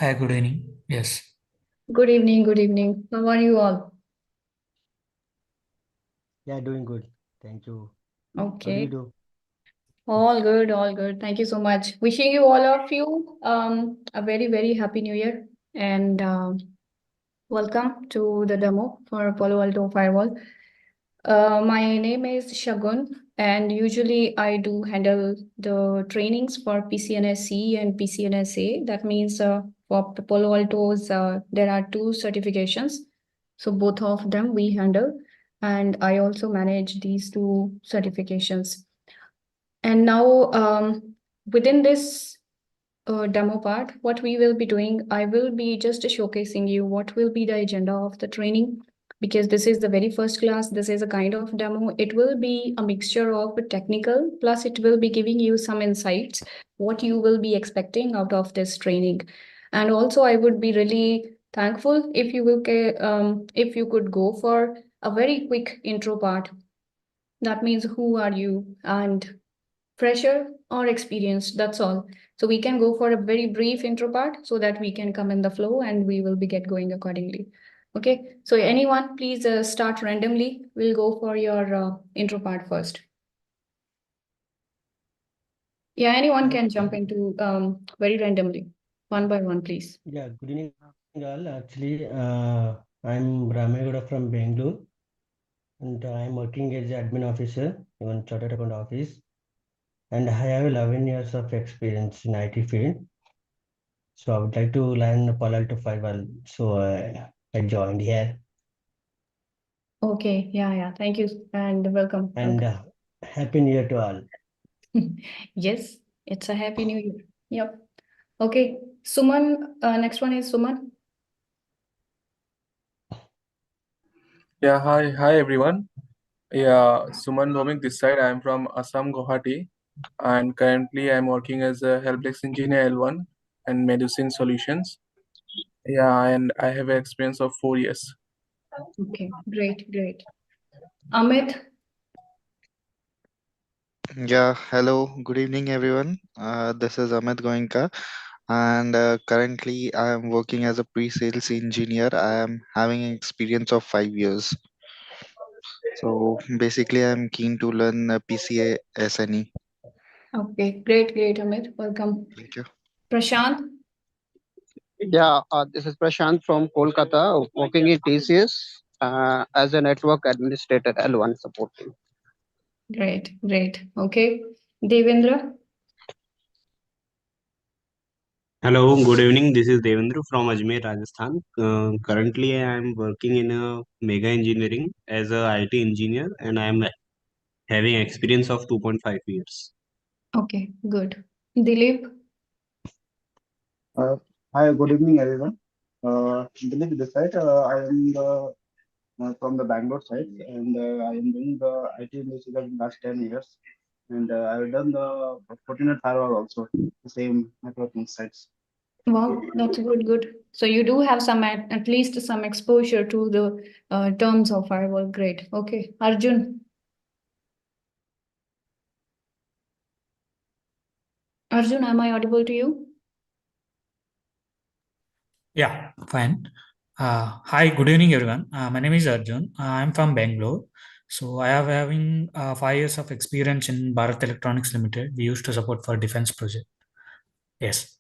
Hi, good evening. Yes. Good evening, good evening. How are you all? Yeah, doing good. Thank you. How do you Okay, do? all good, all good. Thank you so much. Wishing you all of you a very, very happy new year and welcome to the demo for Palo Alto Firewall. My name is Shagun, and usually I do handle the trainings for PCNSE and PCNSA. That means for Palo Altos, there are two certifications. So both of them we handle, and I also manage these two certifications. And now, within this demo part, what we will be doing, I will be just showcasing you what will be the agenda of the training, because this is the very first class. This is a kind of demo. It will be a mixture of technical, plus it will be giving you some insights, what you will be expecting out of this training. And also, I would be really thankful if you will, if you could go for a very quick intro part. That means who are you and fresher or experienced, that's all. So we can go for a very brief intro part so that we can come in the flow and we will be get going accordingly. Okay, so anyone please start randomly. We'll go for your intro part first. Yeah, anyone can jump into very randomly, one by one, please. Yeah, good evening all. Actually, I'm Ramegowda from Bangalore, and I'm working as admin officer in Chartered Account Office, and I have 11 years of experience in IT field. So I would like to learn Palo Alto Firewall. So I joined here. Okay, yeah, thank you and welcome. And Happy New Year to all. Yes, it's a happy new year. Yep. Okay, Suman, next one is Suman. Yeah, hi everyone. Yeah, Suman Bhomik this side. I'm from Assam, Guwahati, and currently I'm working as a helpdesk engineer L1 and medicine solutions. Yeah, and I have an experience of 4 years. Okay, great. Amit. Yeah, hello, good evening, everyone. This is Amit Goenka, and currently I am working as a pre-sales engineer. I am having an experience of 5 years. So basically, I'm keen to learn PCNSE. Okay, great, Amit. Welcome. Thank you. Prashant. Yeah, this is Prashant from Kolkata, working in TCS as a network administrator L1 supporting. Great. Okay. Devendra. Hello, good evening. This is Devendra from Ajmer, Rajasthan. Currently, I am working in a mega engineering as a IT engineer, and I am having experience of 2.5 years. Okay, good. Dilip. Hi, good evening, everyone. Dilip this side. I am from the Bangalore side, and I am doing the IT industry for the last 10 years. And I've done the Fortinet firewall also, the same networking sites. Wow, that's good. So you do have some at least some exposure to the terms of firewall. Great. Okay, Arjun. Arjun, am I audible to you? Yeah, fine. Hi, good evening, everyone. My name is Arjun. I'm from Bangalore. So I have having 5 years of experience in Bharat Electronics Limited. We used to support for defense project. Yes.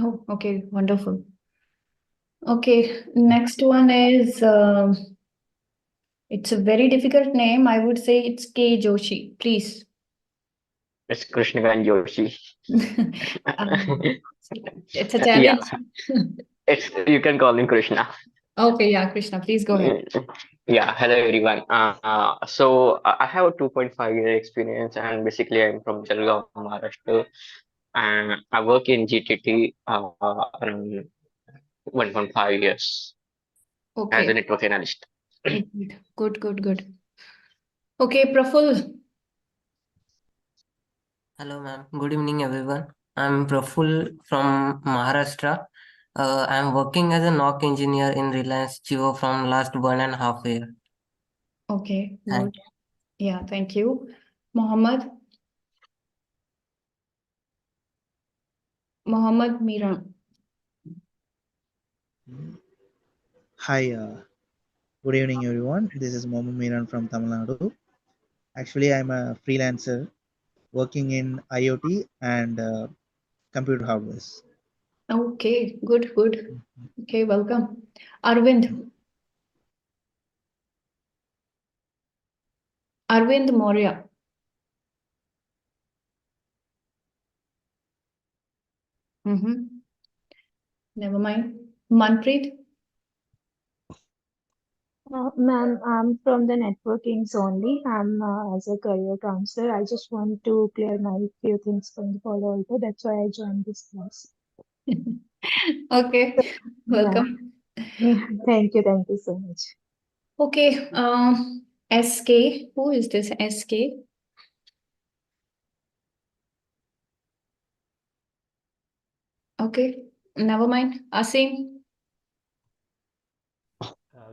Oh, okay, wonderful. Okay, next one is it's a very difficult name. I would say it's K. Joshi. Please. It's Krishnakan Joshi. It's a challenge. It's you can call him Krishna. Okay, yeah, Krishna, please go ahead. Yeah, hello everyone. So I have a 2.5 year experience, and basically I'm from Jalgaon, Maharashtra, and I work in GTT around 1.5 years as a Okay, network analyst. good. Okay, Praful. Hello, ma'am. Good evening, everyone. I'm Praful from Maharashtra. I'm working as a NOC engineer in Reliance Jio from last 1.5 year. Okay, Thank good. Yeah, thank you. Mohammed Mira. Hi, good evening, everyone. This is Mohammed Miran from Tamil Nadu. Actually, I'm a freelancer working in IoT and computer hardware. Okay, good. Okay, welcome. Arvind Maurya. Never mind. Manpreet. Ma'am, I'm from the networkings only. I'm as a career counselor. I just want to clear my few things from the Palo Alto. That's why I joined this class. Okay, welcome. Yeah, thank you so much. Okay, SK. Who is this SK? Okay, never mind. Asim.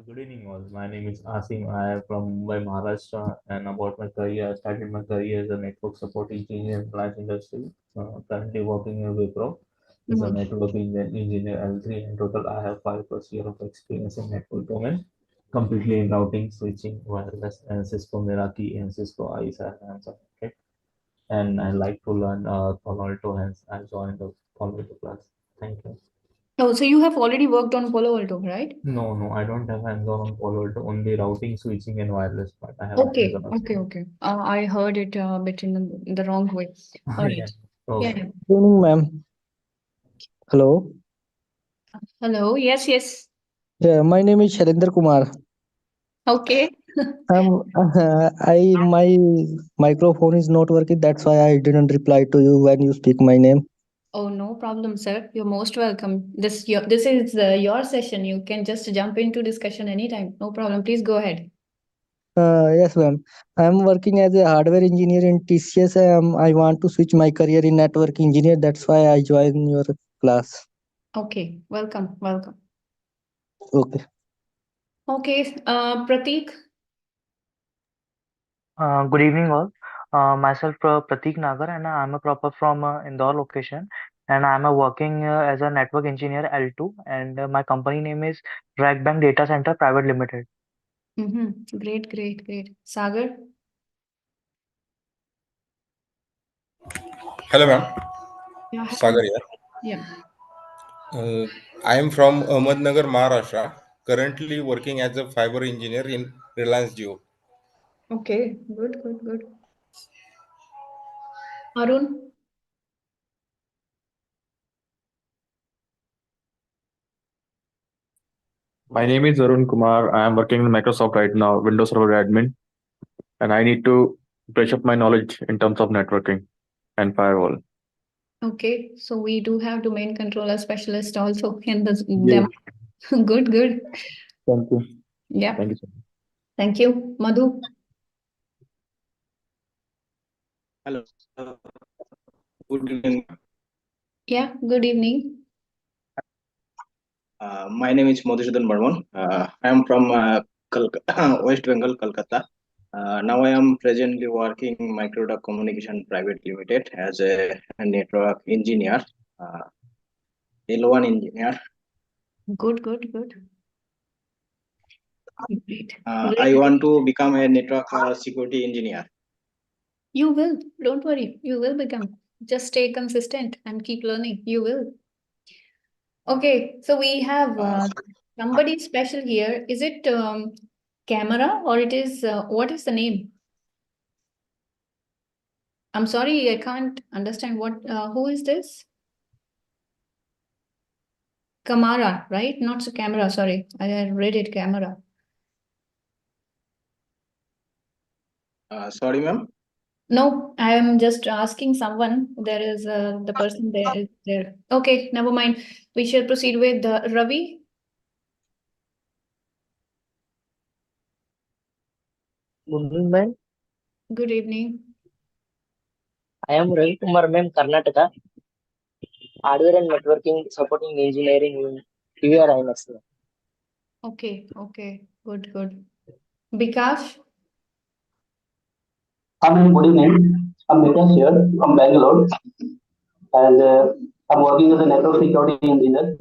Good evening, all. My name is Asim. I am from Mumbai, Maharashtra, and about my career, I started my career as a network support engineer in life industry. Currently working in Wipro as a network engineer L3. In total, I have 5+ years of experience in network domain, completely in routing, switching, wireless, and Cisco Meraki and Cisco ISA and okay. And I like to learn Palo Alto, hence I joined the Palo Alto class. Thank you. Oh, so you have already worked on Palo Alto, right? No, I don't have hands-on on Palo Alto, only routing, switching, and wireless part. I have Okay. hands-on. I heard it a bit in the wrong way. All right. Yeah. Yeah. Okay. yeah. Good evening, ma'am. Hello. Hello. Yes. Yeah, my name is Sharendra Kumar. Okay. My microphone is not working. That's why I didn't reply to you when you speak my name. Oh, no problem, sir. You're most welcome. This is your session. You can just jump into discussion anytime. No problem. Please go ahead. Yes, ma'am. I'm working as a hardware engineer in TCS. I want to switch my career in network engineer. That's why I joined your class. Okay. Welcome. Okay. Okay. Prateek. Good evening, all. Myself, Prateek Nagar, and I'm a proper from Indore location, and I'm working as a network engineer L2, and my company name is Rackbank Data Center Private Limited. Great. Sagar. Hello, ma'am. Yeah. Sagar here. Yeah. I am from Ahmednagar, Maharashtra. Currently working as a fiber engineer in Reliance Jio. Okay. Good. Arun. My name is Arun Kumar. I am working in Microsoft right now, Windows Server admin, and I need to brush up my knowledge in terms of networking and firewall. Okay, so we do have domain controller specialist also in the Yes. demo. Good. Thank you. Yeah. Thank you so much. Thank you. Madhu. Hello. Good evening. Yeah, good evening. My name is Madhusudan Barman. I am from West Bengal, Kolkata. Now I am presently working Microduct Communication Private Limited as a network engineer, L1 engineer. Good. Great. I want to become a network security engineer. You will. Don't worry. You will become. Just stay consistent and keep learning. You will. Okay, so we have somebody special here. Is it camera or it is what is the name? I'm sorry, I can't understand what who is this? Camara, right? Not camera, sorry. I read it camera. Sorry, ma'am. No, I am just asking someone. There is the person there is there. Okay, never mind. We shall proceed with Ravi. Good evening, ma'am. Good evening. I am Ravi Kumar, ma'am, Karnataka. Hardware and networking supporting engineering in PRIMS. Okay. Good. Bikash. Good evening. I'm Vikas here from Bangalore, and I'm working as a network security engineer.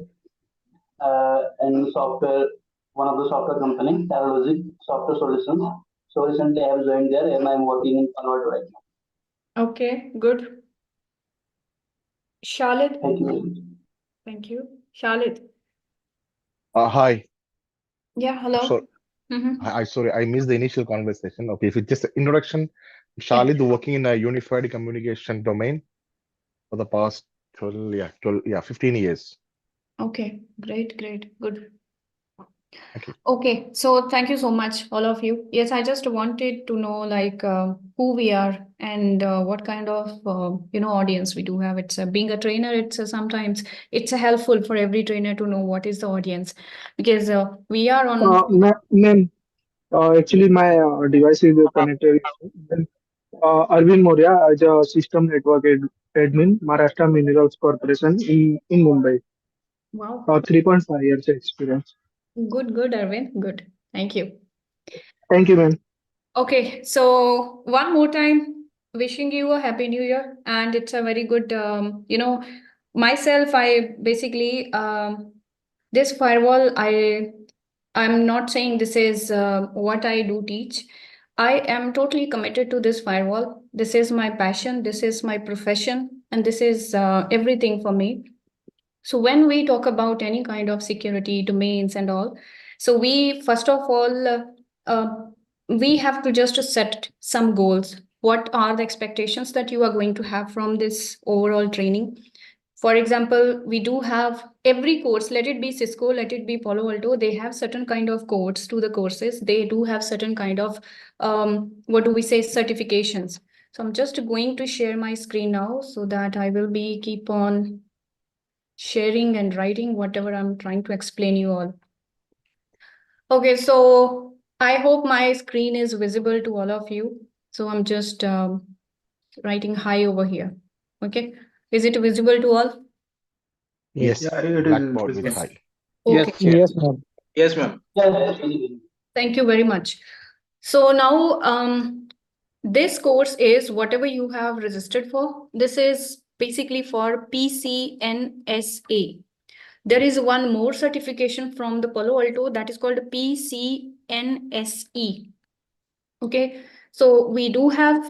in software, one of the software company, Terralogic Software Solutions. So recently I have joined there and I'm working in Palo Alto right now. Okay, good. Charlotte. Thank you. Thank you. Charlotte. Hi. Yeah, hello. So, sorry, I missed the initial conversation. Okay, if it's just an introduction, Charlie, working in a unified communication domain for the past 15 years. Okay, great, good. Thank you. Okay, so thank you so much, all of you. Yes, I just wanted to know who we are and what kind of audience we do have. It's being a trainer. Sometimes it's helpful for every trainer to know what is the audience, because we are on. Ma'am, actually my device is connected. Arvind Moria as a system network admin, Maharashtra Minerals Corporation in Mumbai. Wow. 3.5 years experience. Good, Arvind. Good. Thank you. Thank you, ma'am. Okay, so one more time, wishing you a happy new year, and it's a very good, myself, I basically, this firewall, I'm not saying this is what I do teach. I am totally committed to this firewall. This is my passion, this is my profession, and this is everything for me. So when we talk about any kind of security domains and all, so we first of all we have to just set some goals. What are the expectations that you are going to have from this overall training? For example, we do have every course, let it be Cisco, let it be Palo Alto, they have certain kind of codes to the courses. They do have certain kind of, certifications. So I'm just going to share my screen now so that I will be keep on sharing and writing whatever I'm trying to explain you all. Okay, so I hope my screen is visible to all of you. So I'm just writing hi over here. Okay, is it visible to all? Yes, Yeah, it Blackboard is with hi. Okay. Yes, ma'am. Yes, ma'am. Thank you very much. So now this course is whatever you have registered for. This is basically for PCNSA. There is one more certification from the Palo Alto that is called PCNSE. Okay, so we do have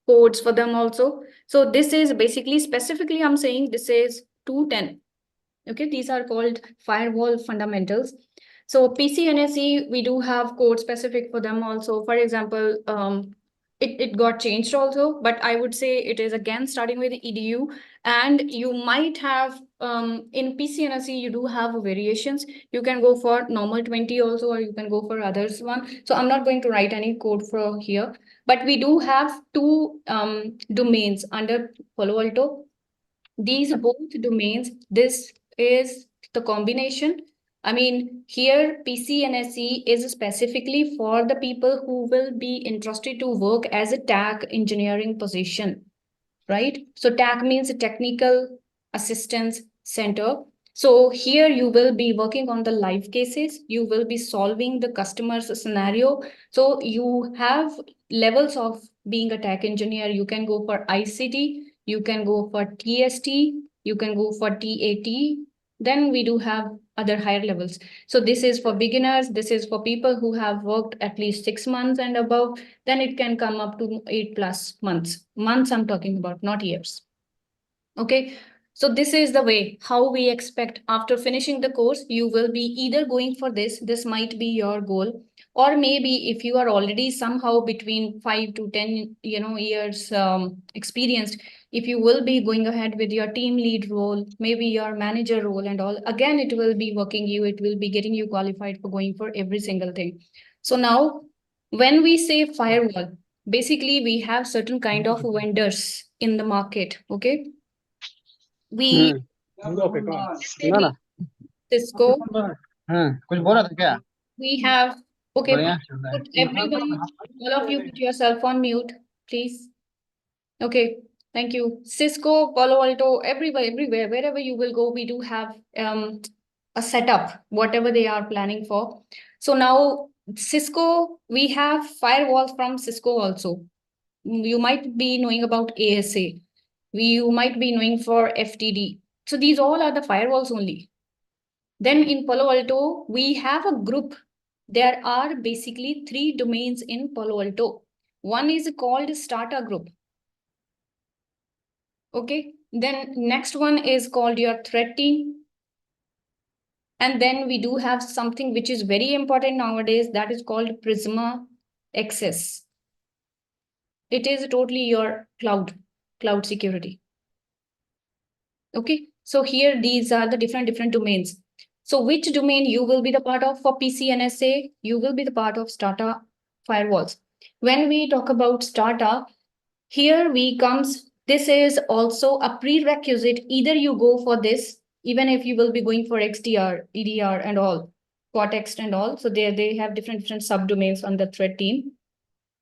codes for them also. So this is basically, specifically I'm saying this is 210. Okay, these are called firewall fundamentals. So PCNSE, we do have code specific for them also. For example, it got changed also, but I would say it is again starting with EDU, and you might have in PCNSE you do have variations. You can go for normal 20 also, or you can go for others one. So I'm not going to write any code for here, but we do have two domains under Palo Alto. These both domains, this is the combination. I mean, here PCNSE is specifically for the people who will be interested to work as a TAC engineering position, right? So TAC means Technical Assistance Center. So here you will be working on the live cases. You will be solving the customer's scenario. So you have levels of being a TAC engineer. You can go for ICT, you can go for TST, you can go for TAT. Then we do have other higher levels. So this is for beginners. This is for people who have worked at least 6 months and above. Then it can come up to 8+ months. Months I'm talking about, not years. Okay. So this is the way how we expect after finishing the course, you will be either going for this. This might be your goal, or maybe if you are already somehow between 5 to 10, years experienced, if you will be going ahead with your team lead role, maybe your manager role and all, again, it will be working you, it will be getting you qualified for going for every single thing. So now when we say firewall, basically we have certain kind of vendors in the market. Okay. We Cisco. कुछ बोला था क्या? We have, okay, बढ़िया चल रहा है। put everyone, all of you put yourself on mute, please. Okay, thank you. Cisco, Palo Alto, everywhere, wherever you will go, we do have a setup, whatever they are planning for. So now Cisco, we have firewalls from Cisco also. You might be knowing about ASA. You might be knowing for FTD. So these all are the firewalls only. Then in Palo Alto, we have a group. There are basically 3 domains in Palo Alto. One is called Starter Group. Okay. Then next one is called your threat team. And then we do have something which is very important nowadays, that is called Prisma Access. It is totally your cloud security. Okay. So here these are the different domains. So which domain you will be the part of for PCNSA? You will be the part of Strata Firewalls. When we talk about Strata, here this is also a prerequisite. Either you go for this, even if you will be going for XDR, EDR and all, Cortex and all. So they have different subdomains on the threat team.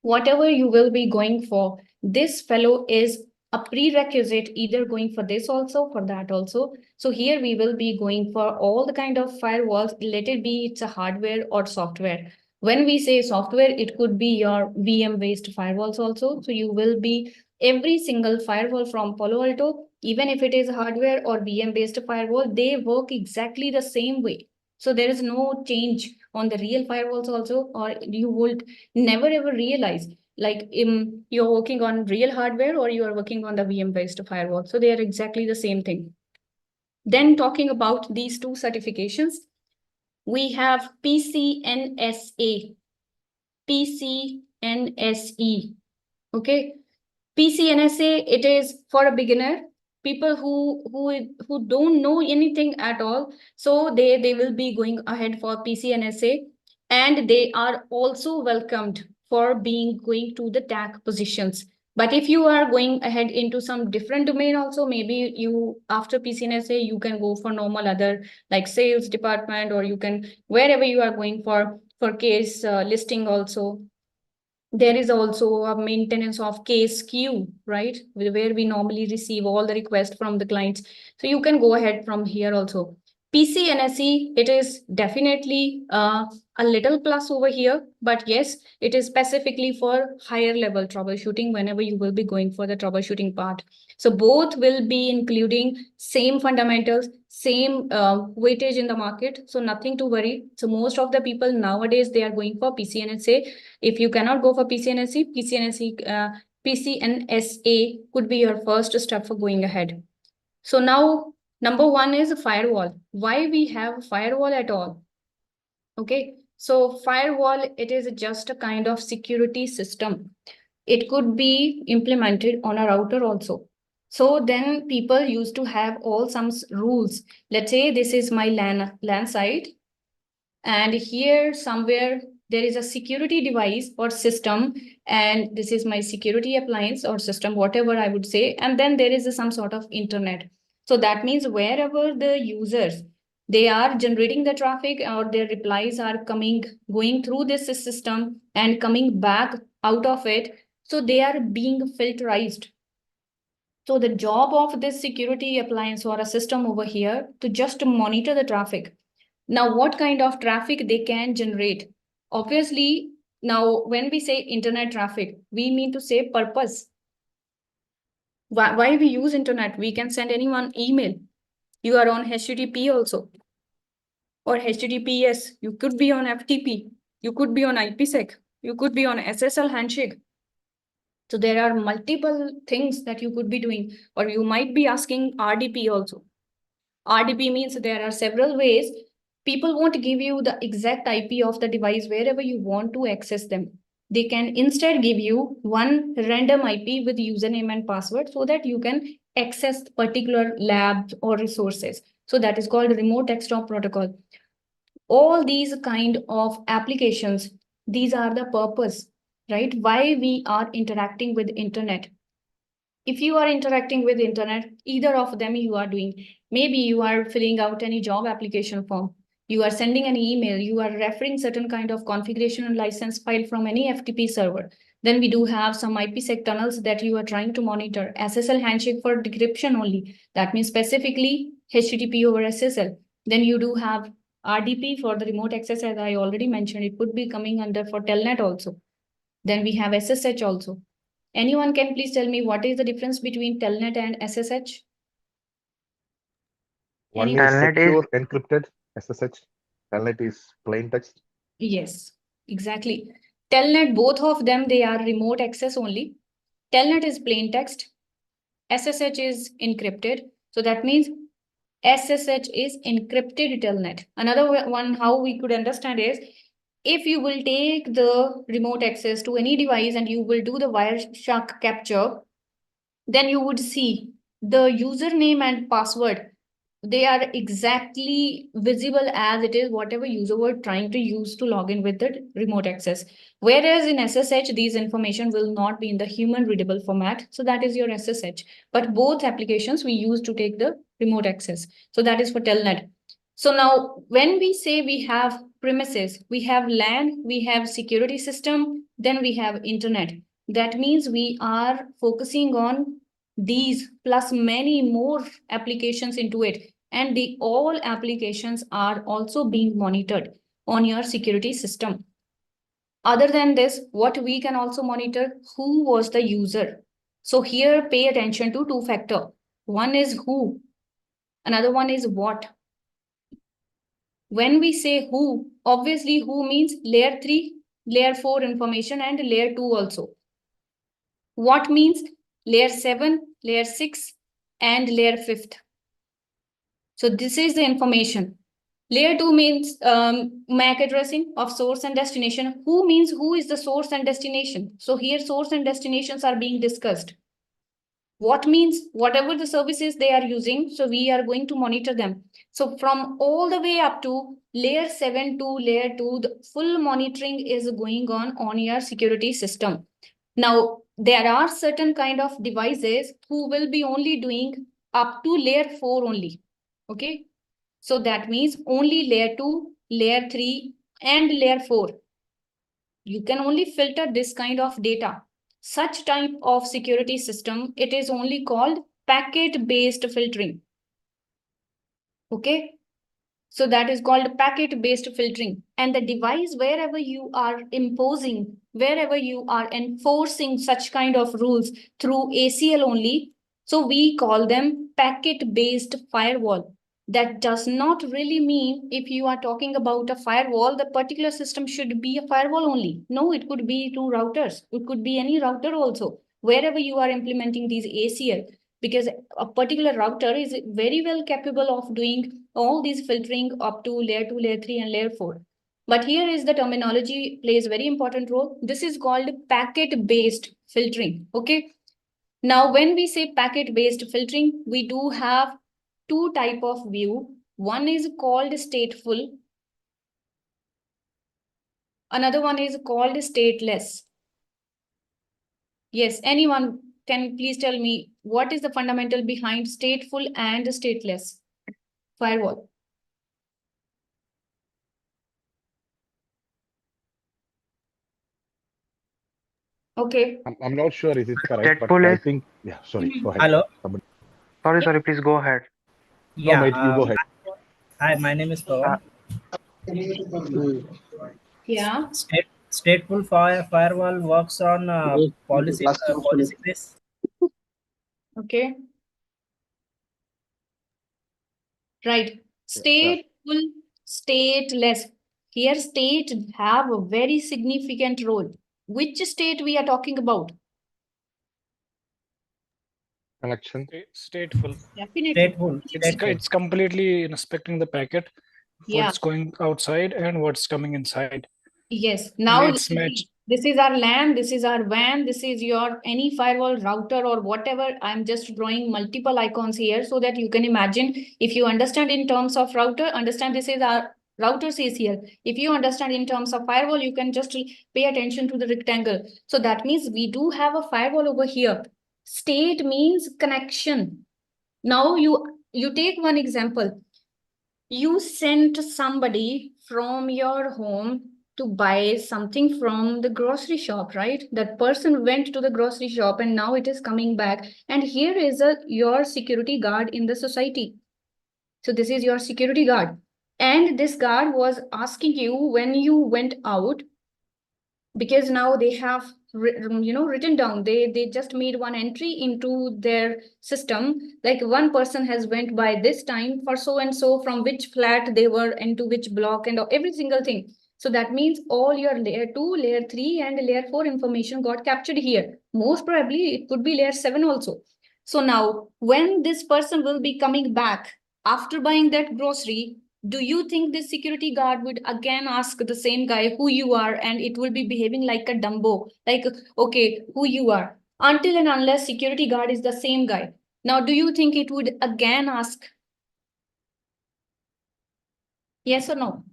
Whatever you will be going for, this fellow is a prerequisite, either going for this also, for that also. So here we will be going for all the kind of firewalls, let it be it's a hardware or software. When we say software, it could be your VM-based firewalls also. So you will be every single firewall from Palo Alto, even if it is hardware or VM-based firewall, they work exactly the same way. So there is no change on the real firewalls also, or you would never ever realize like you're working on real hardware or you are working on the VM-based firewall. So they are exactly the same thing. Then talking about these 2 certifications, we have PCNSA, PCNSE. Okay. PCNSA, it is for a beginner, people who don't know anything at all. So they will be going ahead for PCNSA, and they are also welcomed for going to the TAC positions. But if you are going ahead into some different domain also, maybe you after PCNSA, you can go for normal other like sales department, or you can wherever you are going for case listing also. There is also a maintenance of case queue, right? Where we normally receive all the requests from the clients. So you can go ahead from here also. PCNSE, it is definitely a little plus over here, but yes, it is specifically for higher level troubleshooting whenever you will be going for the troubleshooting part. So both will be including same fundamentals, same weightage in the market. So nothing to worry. So most of the people nowadays, they are going for PCNSA. If you cannot go for PCNSE, PCNSA could be your first step for going ahead. So now, number 1 is firewall. Why we have firewall at all? Okay, so firewall, it is just a kind of security system. It could be implemented on a router also. So then people used to have all some rules. Let's say this is my LAN site, and here somewhere there is a security device or system, and this is my security appliance or system, whatever I would say. And then there is some sort of internet. So that means wherever the users, they are generating the traffic or their replies are going through this system and coming back out of it. So they are being filterized. So the job of this security appliance or a system over here to just monitor the traffic. Now, what kind of traffic they can generate? Obviously, now when we say internet traffic, we mean to say purpose. Why we use internet? We can send anyone email. You are on HTTP also, or HTTPS. You could be on FTP. You could be on IPSEC. You could be on SSL handshake. So there are multiple things that you could be doing, or you might be asking RDP also. RDP means there are several ways. People won't give you the exact IP of the device wherever you want to access them. They can instead give you one random IP with username and password so that you can access particular labs or resources. So that is called remote desktop protocol. All these kind of applications, these are the purpose, right? Why we are interacting with internet. If you are interacting with internet, either of them you are doing. Maybe you are filling out any job application form. You are sending an email. You are referring certain kind of configuration and license file from any FTP server. Then we do have some IPsec tunnels that you are trying to monitor. SSL handshake for decryption only. That means specifically HTTP over SSL. Then you do have RDP for the remote access, as I already mentioned. It could be coming under for telnet also. Then we have SSH also. Anyone can please tell me what is the difference between telnet and SSH? One Anyone? is Telnet is secure encrypted. SSH. Telnet is plain text. Yes, exactly. Telnet, both of them, they are remote access only. Telnet is plain text. SSH is encrypted. So that means SSH is encrypted telnet. Another one, how we could understand is, if you will take the remote access to any device and you will do the Wireshark capture, then you would see the username and password. They are exactly visible as it is whatever user were trying to use to log in with the remote access. Whereas in SSH, these information will not be in the human readable format. So that is your SSH. But both applications we use to take the remote access. So that is for Telnet. So now when we say we have premises, we have LAN, we have security system, then we have internet. That means we are focusing on these plus many more applications into it, and the all applications are also being monitored on your security system. Other than this, what we can also monitor, who was the user. So here pay attention to two factor. One is who, another one is what. When we say who, obviously who means layer 3, layer 4 information and layer 2 also. What means layer 7, layer 6 and layer 5th. So this is the information. Layer 2 means MAC addressing of source and destination. Who means who is the source and destination. So here source and destinations are being discussed. What means whatever the services they are using, so we are going to monitor them. So from all the way up to layer 7 to layer 2, the full monitoring is going on your security system. Now, there are certain kind of devices who will be only doing up to layer 4 only. Okay. So that means only layer 2, layer 3 and layer 4. You can only filter this kind of data. Such type of security system, it is only called packet-based filtering. Okay. So that is called packet-based filtering. And the device, wherever you are imposing, wherever you are enforcing such kind of rules through ACL only, so we call them packet-based firewall. That does not really mean if you are talking about a firewall, the particular system should be a firewall only. No, it could be two routers. It could be any router also, wherever you are implementing these ACL, because a particular router is very well capable of doing all these filtering up to layer 2, layer 3 and layer 4. But here is the terminology plays very important role. This is called packet-based filtering. Okay. Now, when we say packet-based filtering, we do have two type of view. One is called stateful. Another one is called stateless. Yes, anyone can please tell me what is the fundamental behind stateful and stateless firewall? Okay. I'm not sure is it correct, but Stateful I is. think, yeah, sorry, go ahead. Hello. Sorry, please go ahead. No, Yeah. mate, you go ahead. Hi, my name is Pawan. Yeah. Stateful firewall works on policy base. Okay. Right. Stateful, stateless. Here state have a very significant role. Which state we are talking about? Connection. Stateful. Definitely. It's completely inspecting the packet, Yeah. what's going outside and what's coming inside. Yes. Now It's match. this is our LAN, this is our WAN, this is your any firewall router or whatever. I'm just drawing multiple icons here so that you can imagine. If you understand in terms of router, understand this is our router says here. If you understand in terms of firewall, you can just pay attention to the rectangle. So that means we do have a firewall over here. State means connection. Now you take one example. You sent somebody from your home to buy something from the grocery shop, right? That person went to the grocery shop and now it is coming back. And here is your security guard in the society. So this is your security guard. And this guard was asking you when you went out, because now they have written down. They just made one entry into their system, like one person has went by this time for so and so, from which flat they were, into which block, and every single thing. So that means all your layer 2, layer 3, and layer 4 information got captured here. Most probably it could be layer 7 also. So now when this person will be coming back after buying that grocery, do you think this security guard would again ask the same guy who you are, and it will be behaving like a Dumbo, like, okay, who you are, until and unless security guard is the same guy? Now, do you think it would again ask? Yes or no?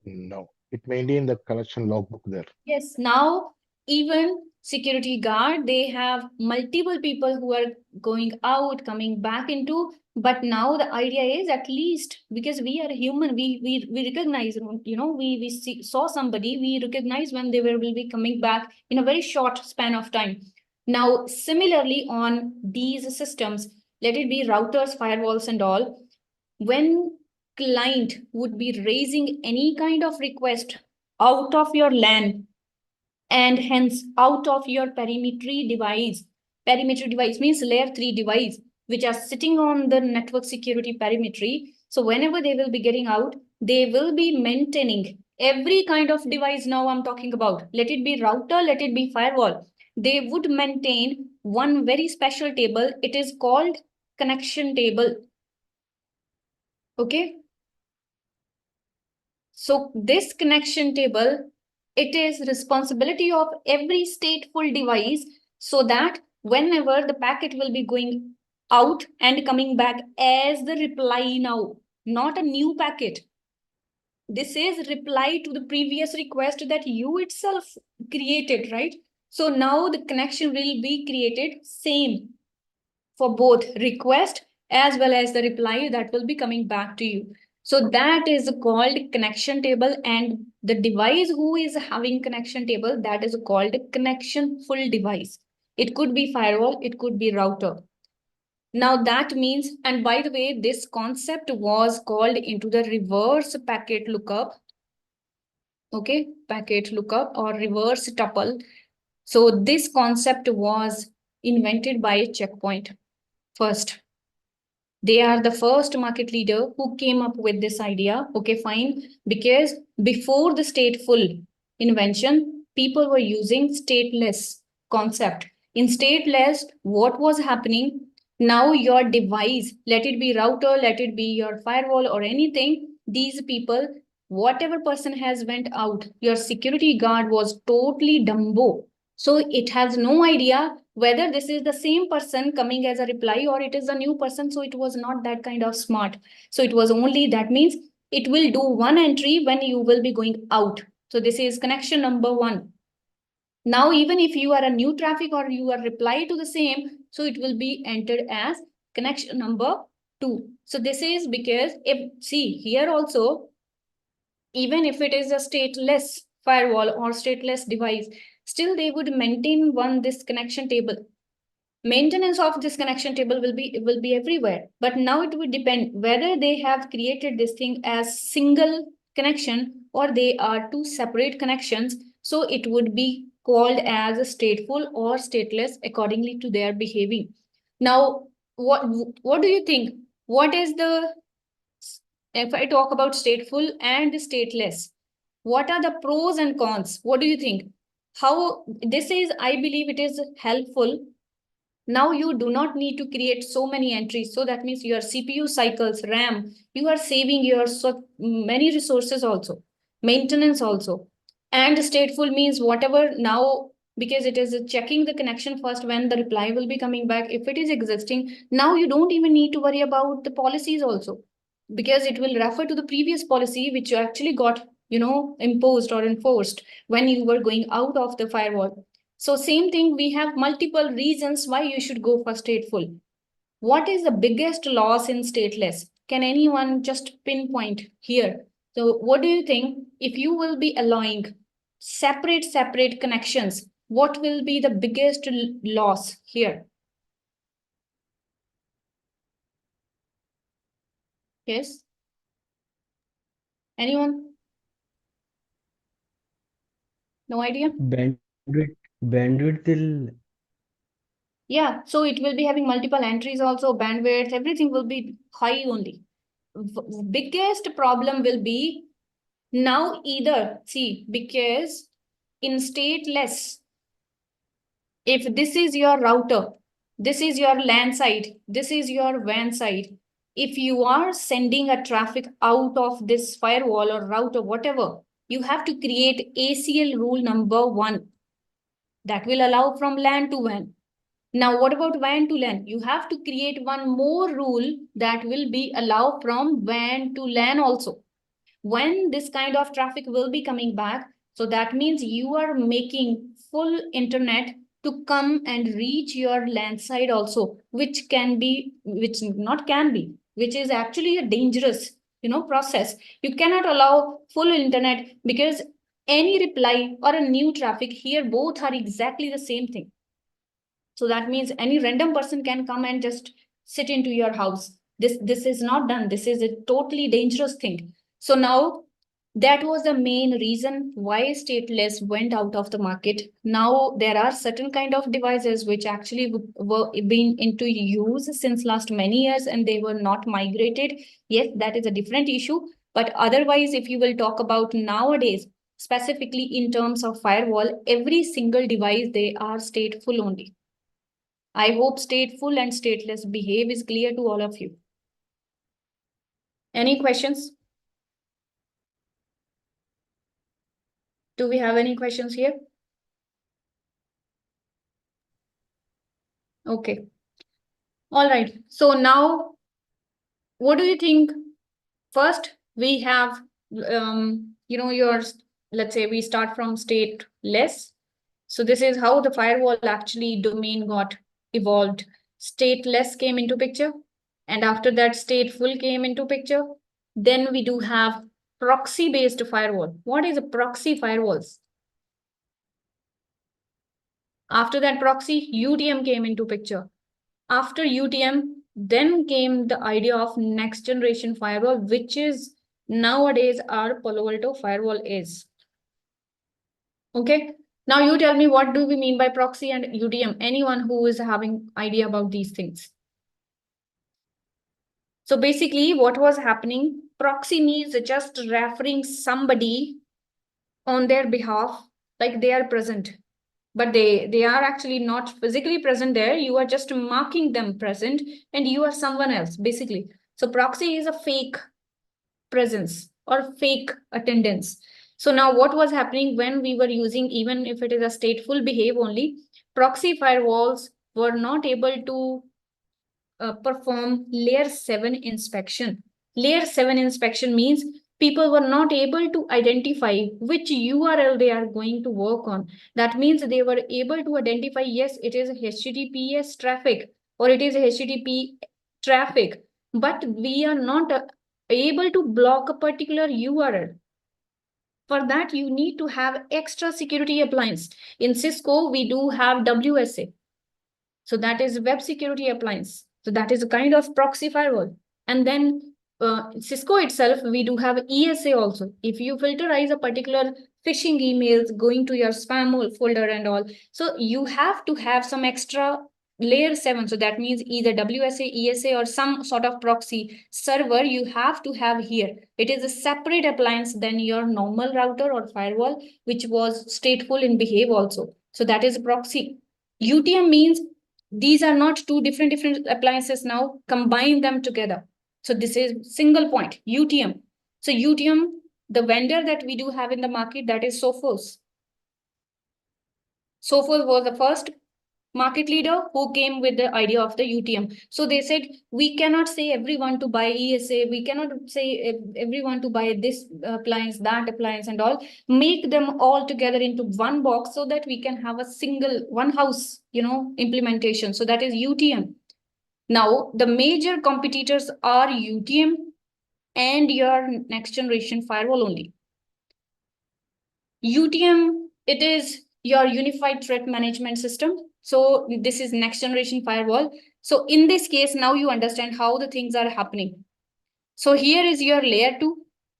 No, it maintained the collection logbook there. Yes, now even security guard, they have multiple people who are going out, coming back into, but now the idea is, at least because we are human, we recognize, we saw somebody, we recognize when they will be coming back in a very short span of time. Now, similarly on these systems, let it be routers, firewalls and all, when client would be raising any kind of request out of your LAN, and hence out of your perimetry device. Perimetry device means layer 3 device, which are sitting on the network security perimetry. So whenever they will be getting out, they will be maintaining every kind of device. Now I'm talking about, let it be router, let it be firewall. They would maintain one very special table. It is called connection table. Okay. So this connection table, it is responsibility of every stateful device, so that whenever the packet will be going out and coming back as the reply now, not a new packet. This is reply to the previous request that you itself created, right? So now the connection will be created same for both request as well as the reply that will be coming back to you. So that is called connection table, and the device who is having connection table, that is called connection full device. It could be firewall, it could be router. Now that means, and by the way, this concept was called into the reverse packet lookup. Okay, packet lookup or reverse tuple. So this concept was invented by Checkpoint first. They are the first market leader who came up with this idea. Okay, fine. Because before the stateful invention, people were using stateless concept. In stateless, what was happening? Now your device, let it be router, let it be your firewall or anything, these people, whatever person has went out, your security guard was totally Dumbo. So it has no idea whether this is the same person coming as a reply or it is a new person. So it was not that kind of smart. So it was only, that means it will do one entry when you will be going out. So this is connection number 1. Now, even if you are a new traffic or you are reply to the same, so it will be entered as connection number 2. So this is because, if see here also, even if it is a stateless firewall or stateless device, still they would maintain this connection table. Maintenance of this connection table will be everywhere, but now it would depend whether they have created this thing as single connection or they are two separate connections. So it would be called as a stateful or stateless accordingly to their behaving. Now, what do you think? What is the, if I talk about stateful and stateless, what are the pros and cons? What do you think? How this is, I believe it is helpful. Now you do not need to create so many entries. So that means your CPU cycles, RAM, you are saving your so many resources also, maintenance also. And stateful means whatever now, because it is checking the connection first when the reply will be coming back. If it is existing, now you don't even need to worry about the policies also, because it will refer to the previous policy which you actually got, imposed or enforced when you were going out of the firewall. So same thing, we have multiple reasons why you should go for stateful. What is the biggest loss in stateless? Can anyone just pinpoint here? So what do you think, if you will be allowing separate connections, what will be the biggest loss here? Yes? Anyone? No idea? bandwidth will. Yeah, so it will be having multiple entries also, bandwidth, everything will be high only. Biggest problem will be now either, see, because in stateless, if this is your router, this is your LAN side, this is your WAN side, if you are sending a traffic out of this firewall or router, whatever, you have to create ACL rule number 1 that will allow from LAN to WAN. Now, what about WAN to LAN? You have to create one more rule that will be allow from WAN to LAN also. When this kind of traffic will be coming back, so that means you are making full internet to come and reach your LAN side also, which is actually a dangerous, process. You cannot allow full internet because any reply or a new traffic here, both are exactly the same thing. So that means any random person can come and just sit into your house. This is not done. This is a totally dangerous thing. So now that was the main reason why stateless went out of the market. Now there are certain kind of devices which actually were being into use since last many years and they were not migrated. Yes, that is a different issue. But otherwise, if you will talk about nowadays, specifically in terms of firewall, every single device, they are stateful only. I hope stateful and stateless behave is clear to all of you. Any questions? Do we have any questions here? Okay. All right. So now, what do you think? First, we have, let's say we start from stateless. So this is how the firewall actually domain got evolved. Stateless came into picture. And after that, stateful came into picture. Then we do have proxy-based firewall. What is a proxy firewalls? After that proxy, UTM came into picture. After UTM, then came the idea of next generation firewall, which is nowadays our Palo Alto firewall is. Okay. Now you tell me, what do we mean by proxy and UTM? Anyone who is having idea about these things? So basically what was happening, proxy means just referring somebody on their behalf, like they are present, but they are actually not physically present there. You are just marking them present and you are someone else, basically. So proxy is a fake presence or fake attendance. So now what was happening when we were using, even if it is a stateful behave only, proxy firewalls were not able to perform layer 7 inspection. Layer 7 inspection means people were not able to identify which URL they are going to work on. That means they were able to identify, yes, it is HTTPS traffic or it is HTTP traffic, but we are not able to block a particular URL. For that, you need to have extra security appliance. In Cisco, we do have WSA. So that is web security appliance. So that is a kind of proxy firewall. And then Cisco itself, we do have ESA also. If you filterize a particular phishing emails going to your spam folder and all, so you have to have some extra layer 7. So that means either WSA, ESA, or some sort of proxy server you have to have here. It is a separate appliance than your normal router or firewall, which was stateful in behave also. So that is a proxy. UTM means these are not two different appliances now, combine them together. So this is single point, UTM. So UTM, the vendor that we do have in the market, that is Sophos. Sophos was the first market leader who came with the idea of the UTM. So they said, we cannot say everyone to buy ESA. We cannot say everyone to buy this appliance, that appliance and all. Make them all together into one box so that we can have a single one house, implementation. So that is UTM. Now, the major competitors are UTM and your next generation firewall only. UTM, it is your unified threat management system. So this is next generation firewall. So in this case, now you understand how the things are happening. So here is your layer 2.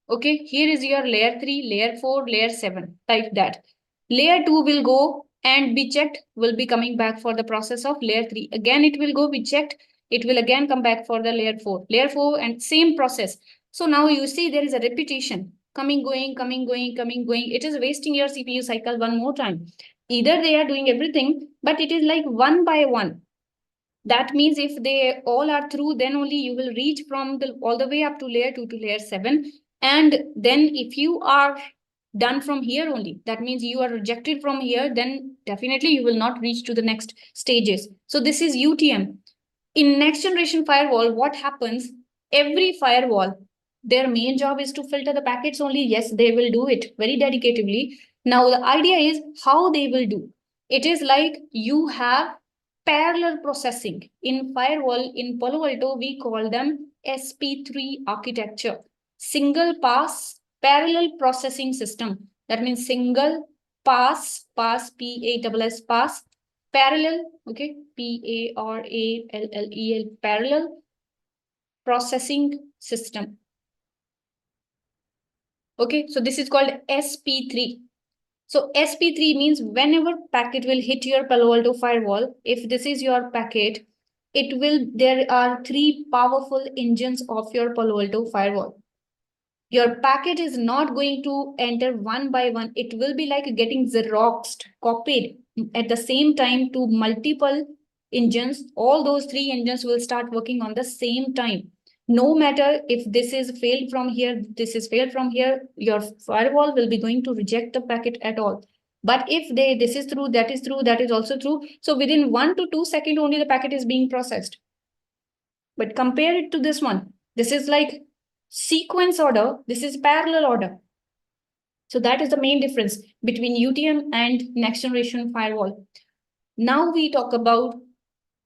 Okay, here is your layer 3, layer 4, layer 7, like that. Layer 2 will go and be checked will be coming back for the process of layer 3. Again, it will go be checked. It will again come back for the layer 4. Layer 4 and same process. So now you see there is a repetition. Coming, going, coming, going, coming, going. It is wasting your CPU cycle one more time. Either they are doing everything, but it is like one by one. That means if they all are through, then only you will reach from all the way up to layer 2 to layer 7. And then if you are done from here only, that means you are rejected from here, then definitely you will not reach to the next stages. So this is UTM. In next generation firewall, what happens? Every firewall, their main job is to filter the packets only. Yes, they will do it very dedicatively. Now the idea is how they will do. It is like you have parallel processing. In firewall, in Palo Alto, we call them SP3 architecture. Single pass parallel processing system. That means single pass, PASS, pass, parallel, okay, PARALLEL, parallel processing system. Okay, so this is called SP3. So SP3 means whenever packet will hit your Palo Alto firewall, if this is your packet, there are 3 powerful engines of your Palo Alto firewall. Your packet is not going to enter one by one. It will be like getting Xeroxed, copied at the same time to multiple engines. All those 3 engines will start working on the same time. No matter if this is failed from here, this is failed from here, your firewall will be going to reject the packet at all. But if this is true, that is true, that is also true. So within 1 to 2 seconds only the packet is being processed. But compare it to this one. This is like sequence order. This is parallel order. So that is the main difference between UTM and next generation firewall. Now we talk about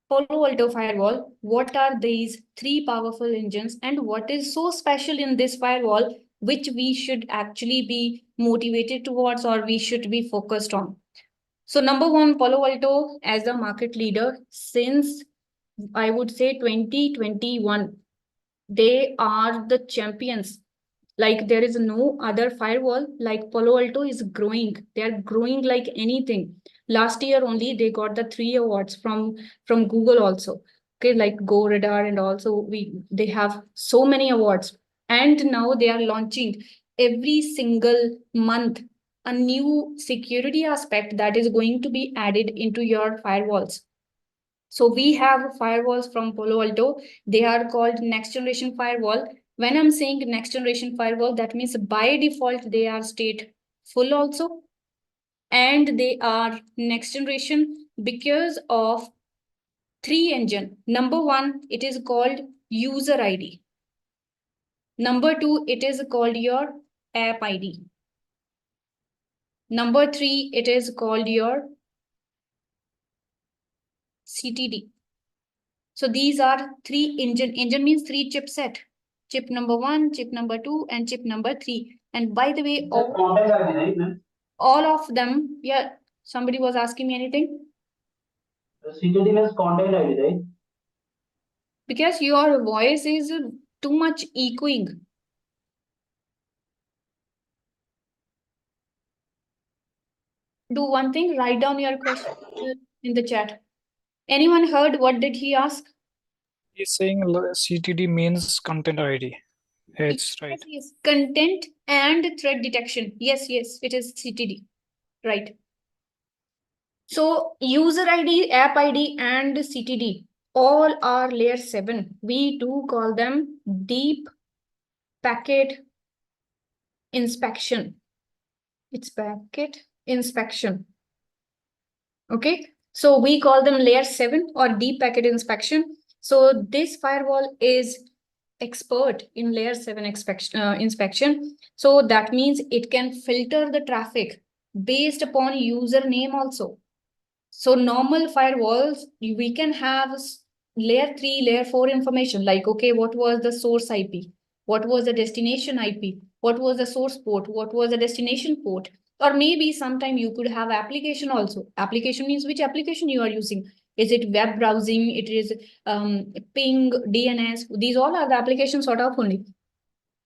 Palo Alto firewall. What are these 3 powerful engines and what is so special in this firewall which we should actually be motivated towards or we should be focused on? So number 1, Palo Alto as the market leader since I would say 2021. They are the champions. Like there is no other firewall like Palo Alto is growing. They are growing like anything. Last year only they got the 3 awards from Google also. Okay, like Go Radar and also they have so many awards. And now they are launching every single month a new security aspect that is going to be added into your firewalls. So we have firewalls from Palo Alto. They are called next generation firewall. When I'm saying next generation firewall, that means by default, they are stateful also. And they are next generation because of 3 engine. Number 1, it is called user ID. Number 2, it is called your app ID. Number 3, it is called your CTD. So these are 3 engine. Engine means 3 chipset. Chip number 1, chip number 2, and chip number 3. And by the way, all of them, yeah, somebody was asking me anything? CTD means content ID, right? Because your voice is too much echoing. Do one thing, write down your question in the chat. Anyone heard what did he ask? He's saying CTD means content ID. It's right. Yes, content and threat detection. Yes, it is CTD. Right. So user ID, app ID, and CTD, all are layer 7. We do call them deep packet inspection. It's packet inspection. Okay. So we call them layer 7 or deep packet inspection. So this firewall is expert in layer 7 inspection. So that means it can filter the traffic based upon username also. So normal firewalls, we can have layer 3, layer 4 information like, okay, what was the source IP? What was the destination IP? What was the source port? What was the destination port? Or maybe sometime you could have application also. Application means which application you are using. Is it web browsing? It is ping, DNS. These all are the application sort of only.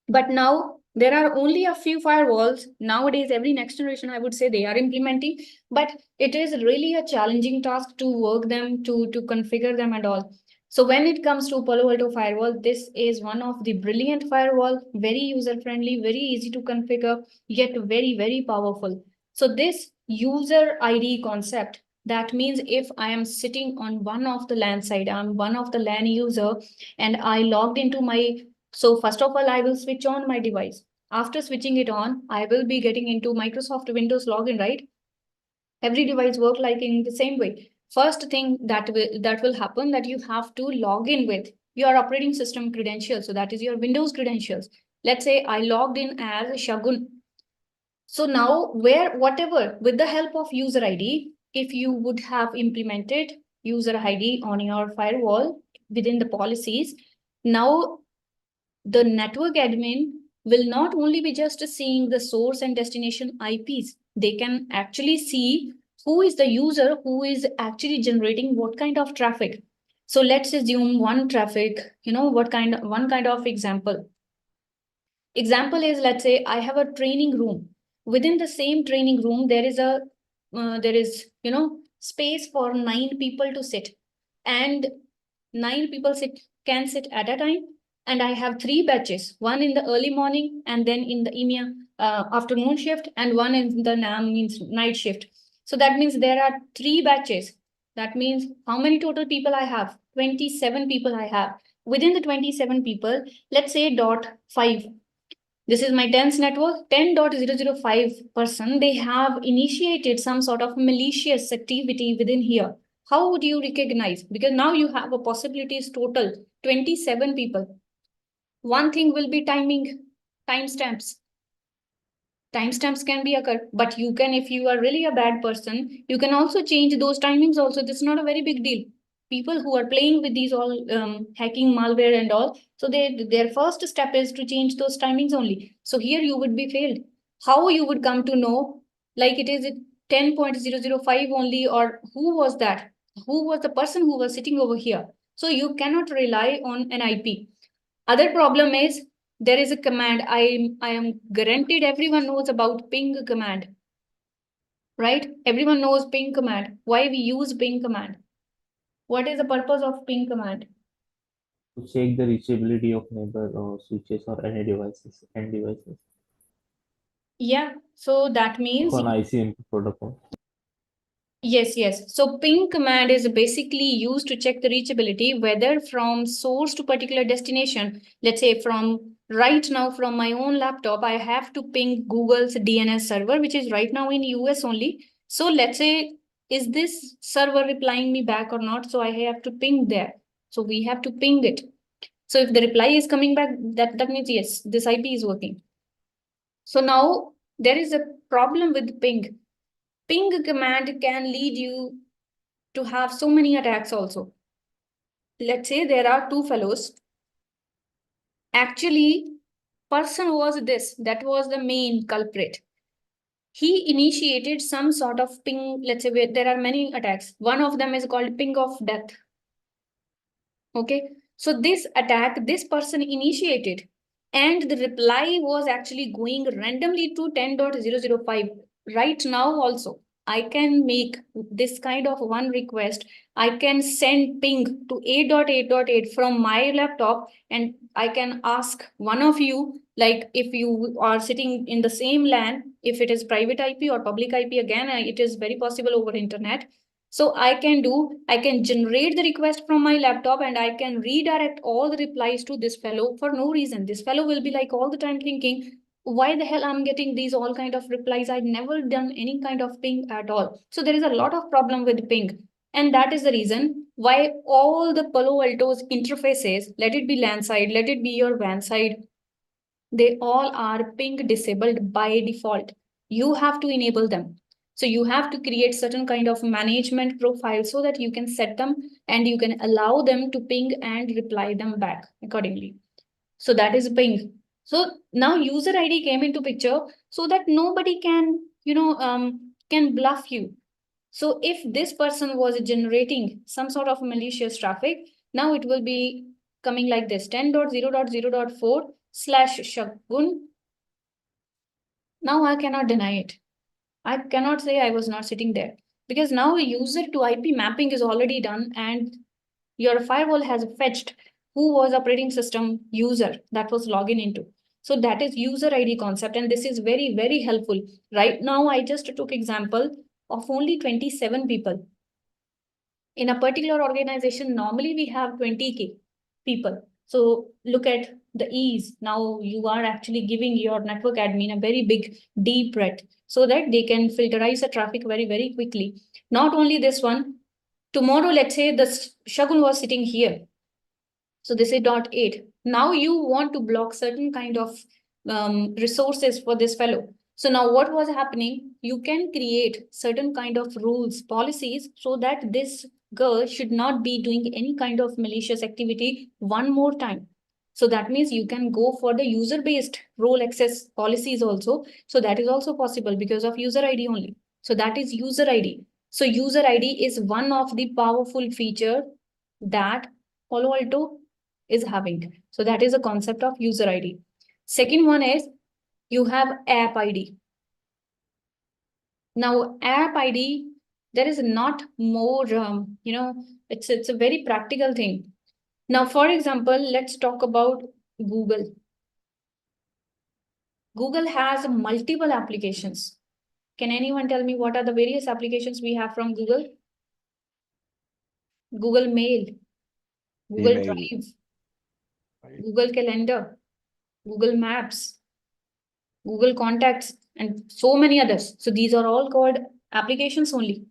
But now There are only a few firewalls nowadays. Every next generation, I would say, they are implementing, but it is really a challenging task to work them, to configure them and all. So when it comes to Palo Alto Firewall, this is one of the brilliant firewall, very user-friendly, very easy to configure, yet very, very powerful. So this user ID concept, that means if I am sitting on one of the LAN side, I'm one of the LAN user, and I logged into my, so first of all, I will switch on my device. After switching it on, I will be getting into Microsoft Windows login, right? Every device work like in the same way. First thing that will happen, that you have to log in with your operating system credentials. So that is your Windows credentials. Let's say I logged in as Shagun. So now whatever, with the help of user ID, if you would have implemented user ID on your firewall within the policies, now the network admin will not only be just seeing the source and destination IPs, they can actually see who is the user who is actually generating what kind of traffic. So let's assume one traffic, one kind of example. Example is, let's say I have a training room. Within the same training room, there is space for 9 people to sit, and 9 people can sit at a time. And I have 3 batches, one in the early morning, and then in the EMEA afternoon shift, and one in the NAM means night shift. So that means there are 3 batches. That means how many total people I have? 27 people I have. Within the 27 people, let's say .5. This is my 10th network, 10.005 person. They have initiated some sort of malicious activity within here. How would you recognize? Because now you have a possibilities total 27 people. One thing will be timestamps. Timestamps can be occur, but you can, if you are really a bad person, you can also change those timings also. This is not a very big deal. People who are playing with these all hacking malware and all, so their first step is to change those timings only. So here you would be failed. How you would come to know, like it is 10.005 only, or who was that? Who was the person who was sitting over here? So you cannot rely on an IP. Other problem is, there is a command. I am guaranteed everyone knows about ping command, right? Everyone knows ping command. Why we use ping command? What is the purpose of ping command? To check the reachability of neighbor or switches or any devices, end devices. Yeah, so that means On ICMP protocol. Yes. So ping command is basically used to check the reachability, whether from source to particular destination. Let's say right now from my own laptop, I have to ping Google's DNS server, which is right now in US only. So let's say, is this server replying me back or not? So I have to ping there. So we have to ping it. So if the reply is coming back, that means yes, this IP is working. So now there is a problem with ping. Ping command can lead you to have so many attacks also. Let's say there are 2 fellows. Actually, person was that was the main culprit. He initiated some sort of ping. Let's say there are many attacks. One of them is called ping of death. Okay, so this attack, this person initiated, and the reply was actually going randomly to 10.005. Right now also, I can make this kind of one request. I can send ping to 8.8.8 from my laptop, and I can ask one of you, like if you are sitting in the same LAN, if it is private IP or public IP, again, it is very possible over internet. So I can generate the request from my laptop, and I can redirect all the replies to this fellow for no reason. This fellow will be like all the time thinking, why the hell I'm getting these all kind of replies? I've never done any kind of ping at all. So there is a lot of problem with ping. And that is the reason why all the Palo Alto's interfaces, let it be LAN side, let it be your WAN side, they all are ping disabled by default. You have to enable them. So you have to create certain kind of management profile so that you can set them and you can allow them to ping and reply them back accordingly. So that is ping. So now user ID came into picture so that nobody can, can bluff you. So if this person was generating some sort of malicious traffic, now it will be coming like this: 10.0.0.4/Shagun Now I cannot deny it. I cannot say I was not sitting there, because now a user to IP mapping is already done and your firewall has fetched who was operating system user that was logging into. So that is user ID concept, and this is very, very helpful. Right now, I just took example of only 27 people. In a particular organization, normally we have 20K people. So look at the ease. Now you are actually giving your network admin a very big, deep breath so that they can filterize the traffic very, very quickly. Not only this one, tomorrow, let's say the Shagun was sitting here. So this is .8. Now you want to block certain kind of resources for this fellow. So now what was happening? You can create certain kind of rules, policies, so that this girl should not be doing any kind of malicious activity one more time. So that means you can go for the user-based role access policies also. So that is also possible because of user ID only. So that is user ID. So user ID is one of the powerful feature that Palo Alto is having. So that is a concept of user ID. Second one is you have app ID. Now app ID, there is not more, it's a very practical thing. Now, for example, let's talk about Google. Google has multiple applications. Can anyone tell me what are the various applications we have from Google? Google Mail, Google Drive, Google Calendar, Google Maps, Google Contacts, and so many others. So these are all called applications only.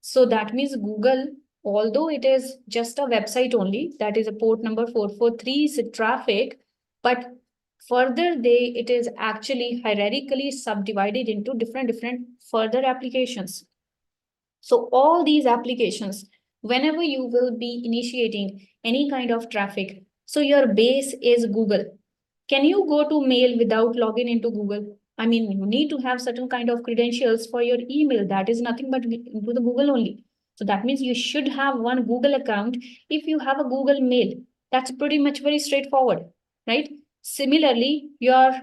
So that means Google, although it is just a website only, that is a port number 443 is traffic, but further it is actually hierarchically subdivided into different further applications. So all these applications, whenever you will be initiating any kind of traffic, so your base is Google. Can you go to mail without logging into Google? I mean, you need to have certain kind of credentials for your email. That is nothing but into the Google only. So that means you should have one Google account if you have a Google Mail. That's pretty much very straightforward, right? Similarly, your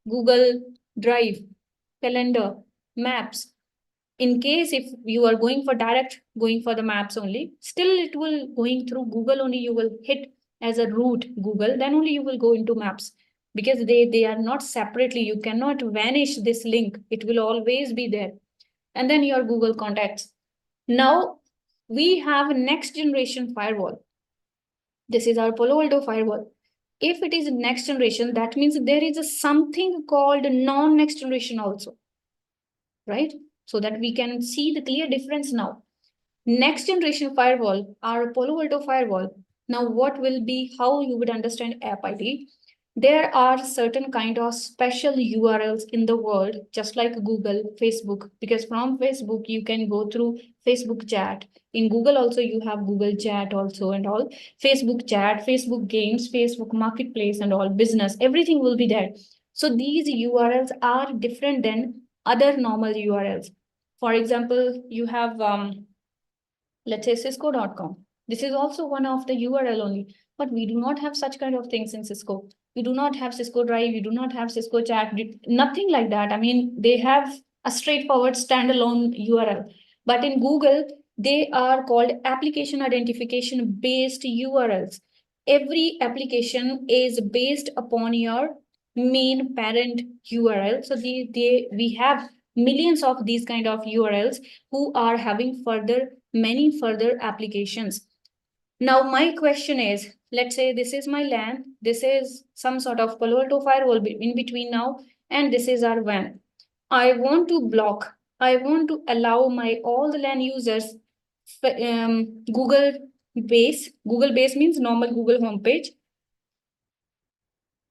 Google Drive, Calendar, Maps. In case if you are going for the maps only, still it will going through Google only. You will hit as a root Google, then only you will go into maps, because they are not separately. You cannot vanish this link. It will always be there. And then your Google Contacts. Now we have next generation firewall. This is our Palo Alto firewall. If it is next generation, that means there is something called non-next generation also, right? So that we can see the clear difference now. Next generation firewall, our Palo Alto firewall. Now what will be, how you would understand app ID? There are certain kind of special URLs in the world, just like Google, Facebook, because from Facebook, you can go through Facebook chat. In Google also, you have Google chat also and all. Facebook chat, Facebook games, Facebook marketplace and all, business, everything will be there. So these URLs are different than other normal URLs. For example, you have, let's say cisco.com. This is also one of the URL only, but we do not have such kind of things in Cisco. We do not have Cisco Drive, we do not have Cisco Chat, nothing like that. I mean, they have a straightforward standalone URL. But in Google, they are called application identification based URLs. Every application is based upon your main parent URL. So we have millions of these kind of URLs who are having many further applications. Now, my question is, let's say this is my LAN, this is some sort of Palo Alto firewall in between now, and this is our WAN. I want to block, I want to allow all the LAN users Google base. Google base means normal Google homepage,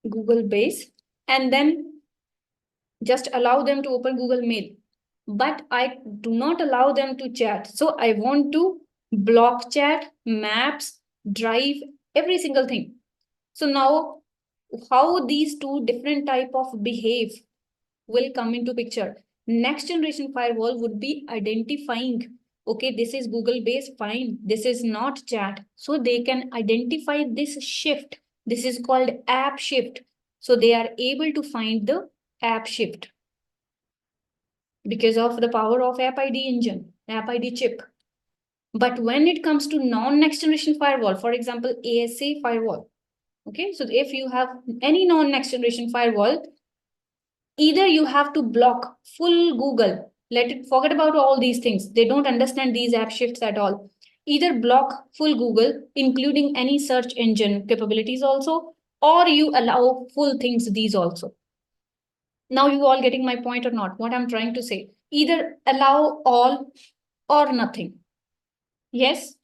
Google base, and then just allow them to open Google Mail. But I do not allow them to chat. So I want to block chat, maps, drive, every single thing. So now how these two different type of behave will come into picture. Next generation firewall would be identifying, okay, this is Google base, fine. This is not chat. So they can identify this shift. This is called app shift. So they are able to find the app shift. because of the power of App ID engine, App ID chip. But when it comes to non-next generation firewall, for example, ASA firewall, okay, so if you have any non-next generation firewall, either you have to block full Google, forget about all these things. They don't understand these app shifts at all. Either block full Google, including any search engine capabilities also, or you allow full things, these also. Now you all getting my point or not? What I'm trying to say, either allow all or nothing. Yes?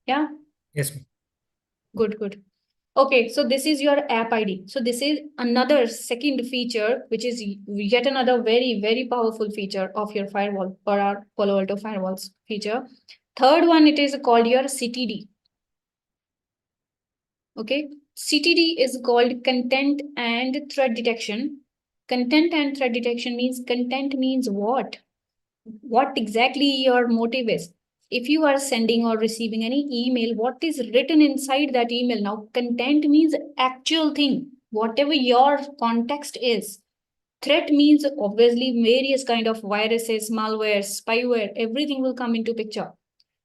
Yeah? Yes. Good. Okay, so this is your app ID. So this is another second feature, which is yet another very, very powerful feature of your firewall or our Palo Alto Firewalls feature. Third one, it is called your CTD. Okay, CTD is called content and threat detection. Content and threat detection means content means what? What exactly your motive is. If you are sending or receiving any email, what is written inside that email? Now, content means actual thing, whatever your context is. Threat means obviously various kind of viruses, malware, spyware, everything will come into picture.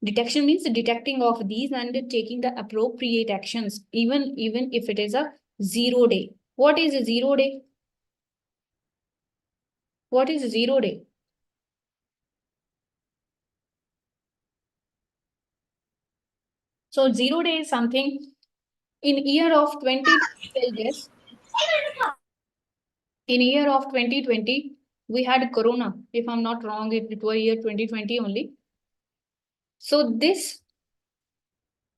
Detection means detecting of these and taking the appropriate actions, even if it is a 0 day. What is a 0 day? What is 0 day? So 0 day is something in year of 2020, in year of 2020, we had Corona. If I'm not wrong, it was year 2020 only. So this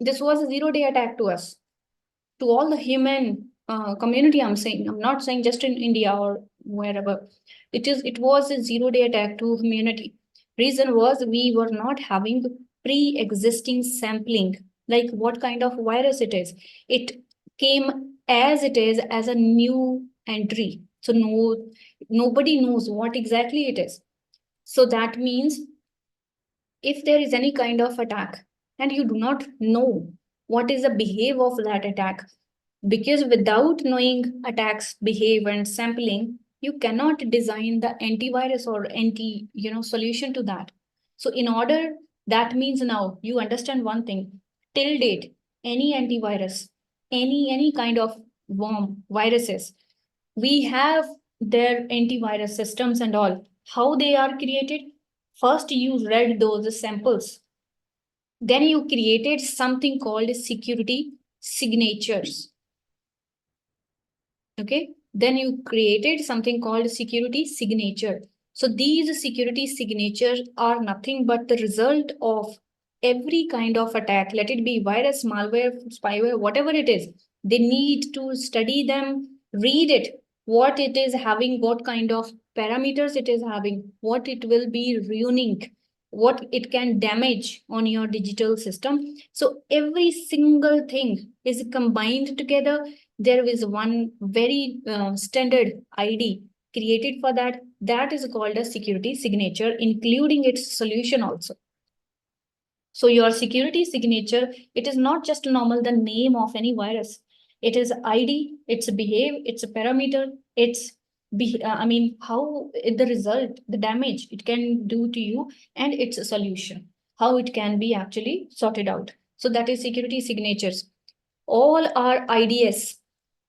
was a 0 day attack to us, to all the human community. I'm not saying just in India or wherever. It was a 0 day attack to humanity. Reason was we were not having pre-existing sampling, like what kind of virus it is. It came as it is as a new entry. So nobody knows what exactly it is. So that means if there is any kind of attack and you do not know what is the behavior of that attack, because without knowing attacks behavior and sampling, you cannot design the antivirus or solution to that. So in order, that means now you understand one thing. Till date, any antivirus, any kind of worm, viruses, we have their antivirus systems and all. How they are created? First, you read those samples. Then you created something called security signatures. Okay, then you created something called security signature. So these security signatures are nothing but the result of every kind of attack, let it be virus, malware, spyware, whatever it is. They need to study them, read it, what it is having, what kind of parameters it is having, what it will be ruining, what it can damage on your digital system. So every single thing is combined together. There is one very standard ID created for that. That is called a security signature, including its solution also. So your security signature, it is not just normal the name of any virus. It is ID, it's a behave, it's a parameter, it's how the result, the damage it can do to you, and it's a solution, how it can be actually sorted out. So that is security signatures. All our IDS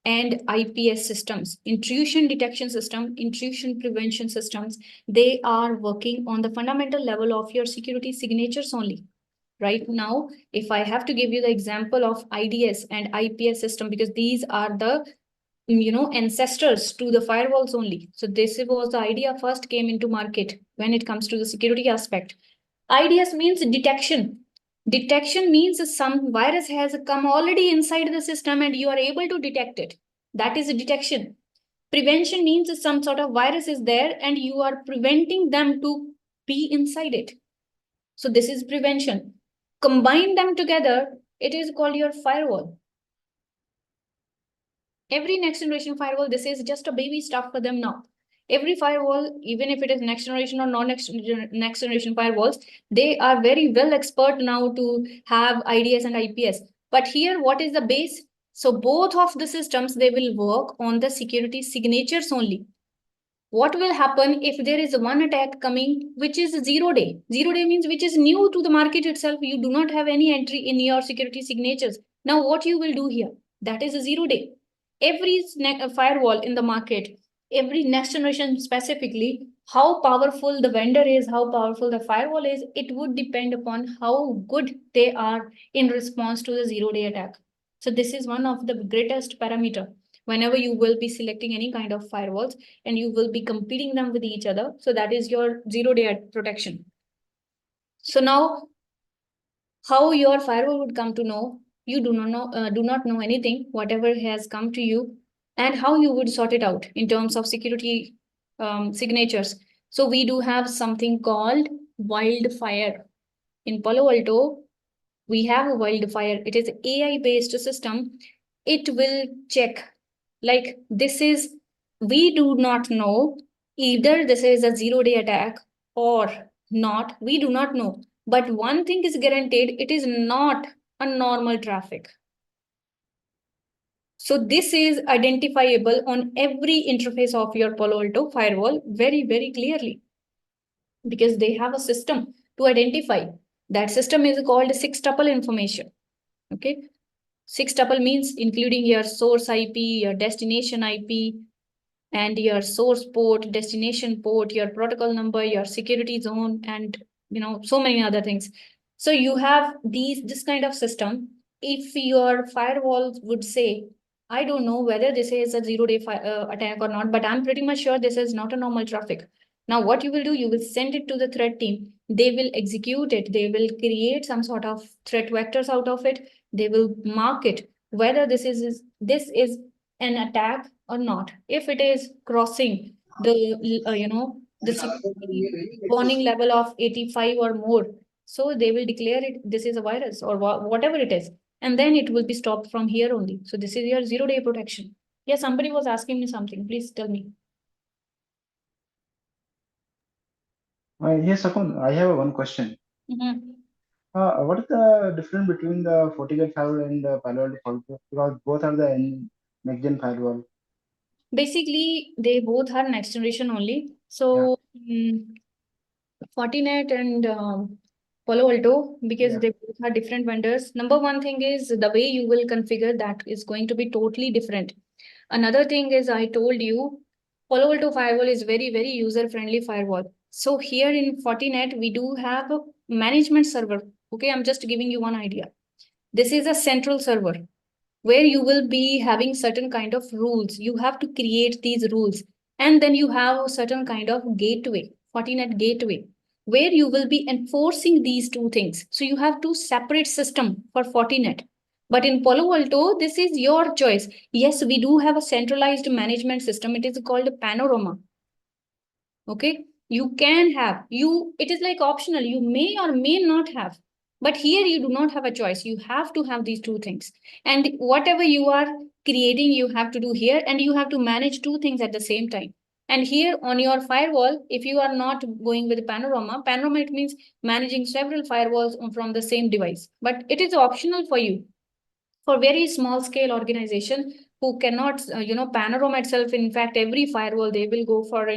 and IPS systems, intrusion detection system, intrusion prevention systems, they are working on the fundamental level of your security signatures only. Right now, if I have to give you the example of IDS and IPS system, because these are the ancestors to the firewalls only. So this was the idea first came into market when it comes to the security aspect. IDS means detection. Detection means some virus has come already inside the system and you are able to detect it. That is a detection. Prevention means some sort of virus is there and you are preventing them to be inside it. So this is prevention. Combine them together, it is called your firewall. Every next generation firewall, this is just a baby stuff for them now. Every firewall, even if it is next generation or non-next next generation firewalls, they are very well expert now to have IDS and IPS. But here, what is the base? So both of the systems, they will work on the security signatures only. What will happen if there is one attack coming which is 0-day? 0-day means which is new to the market itself. You do not have any entry in your security signatures. Now what you will do here? That is a 0-day. Every firewall in the market, every next generation specifically, how powerful the vendor is, how powerful the firewall is, it would depend upon how good they are in response to the 0-day attack. So this is one of the greatest parameter whenever you will be selecting any kind of firewalls and you will be competing them with each other. So that is your 0-day protection. So now how your firewall would come to know, you do not know anything, whatever has come to you, and how you would sort it out in terms of security signatures. So we do have something called wildfire. In Palo Alto, we have a wildfire. It is AI-based system. It will check, like this is, we do not know either this is a 0-day attack or not. We do not know. But one thing is guaranteed, it is not a normal traffic. So this is identifiable on every interface of your Palo Alto firewall very, very clearly, because they have a system to identify. That system is called 6-tuple information. Okay. 6-tuple means including your source IP, your destination IP, and your source port, destination port, your protocol number, your security zone, and so many other things. So you have this kind of system. If your firewall would say, I don't know whether this is a 0-day attack or not, but I'm pretty much sure this is not a normal traffic. Now what you will do, you will send it to the threat team. They will execute it. They will create some sort of threat vectors out of it. They will mark it whether this is an attack or not. If it is crossing the the security warning level of 85 or more, so they will declare it this is a virus or whatever it is, and then it will be stopped from here only. So this is your 0-day protection. Yeah, somebody was asking me something. Please tell me. Yes, Shagun, I have one question. What is the difference between the FortiGate firewall and the Palo Alto firewall? Because both are the next-gen firewall. Basically, they both are next generation only. So Fortinet and Palo Alto, because they both are different vendors. Number one thing is the way you will configure that is going to be totally different. Another thing is I told you, Palo Alto firewall is very, very user-friendly firewall. So here in Fortinet, we do have a management server. Okay, I'm just giving you one idea. This is a central server where you will be having certain kind of rules. You have to create these rules. And then you have a certain kind of gateway, Fortinet gateway, where you will be enforcing these two things. So you have two separate system for Fortinet. But in Palo Alto, this is your choice. Yes, we do have a centralized management system. It is called Panorama. Okay, you can have, it is like optional. You may or may not have. But here you do not have a choice. You have to have these two things. And whatever you are creating, you have to do here, and you have to manage two things at the same time. And here on your firewall, if you are not going with Panorama, it means managing several firewalls from the same device. But it is optional for you. For very small scale organization who cannot, Panorama itself, in fact, every firewall, they will go for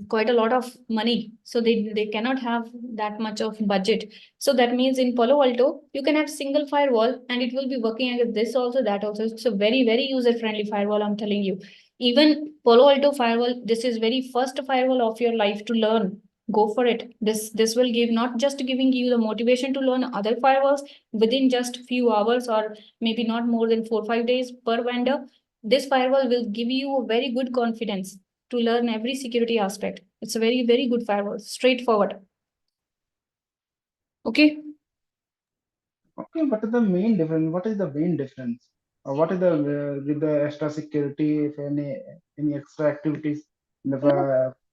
quite a lot of money. So they cannot have that much of budget. So that means in Palo Alto, you can have single firewall and it will be working against this also, that also. It's a very, very user-friendly firewall, I'm telling you. Even Palo Alto firewall, this is very first firewall of your life to learn. Go for it. This will give, not just giving you the motivation to learn other firewalls within just few hours or maybe not more than 4-5 days per vendor. This firewall will give you a very good confidence to learn every security aspect. It's a very, very good firewall, straightforward. Okay. Okay, what is the main difference? What is the main difference? What is the with the extra security, if any extra activities in the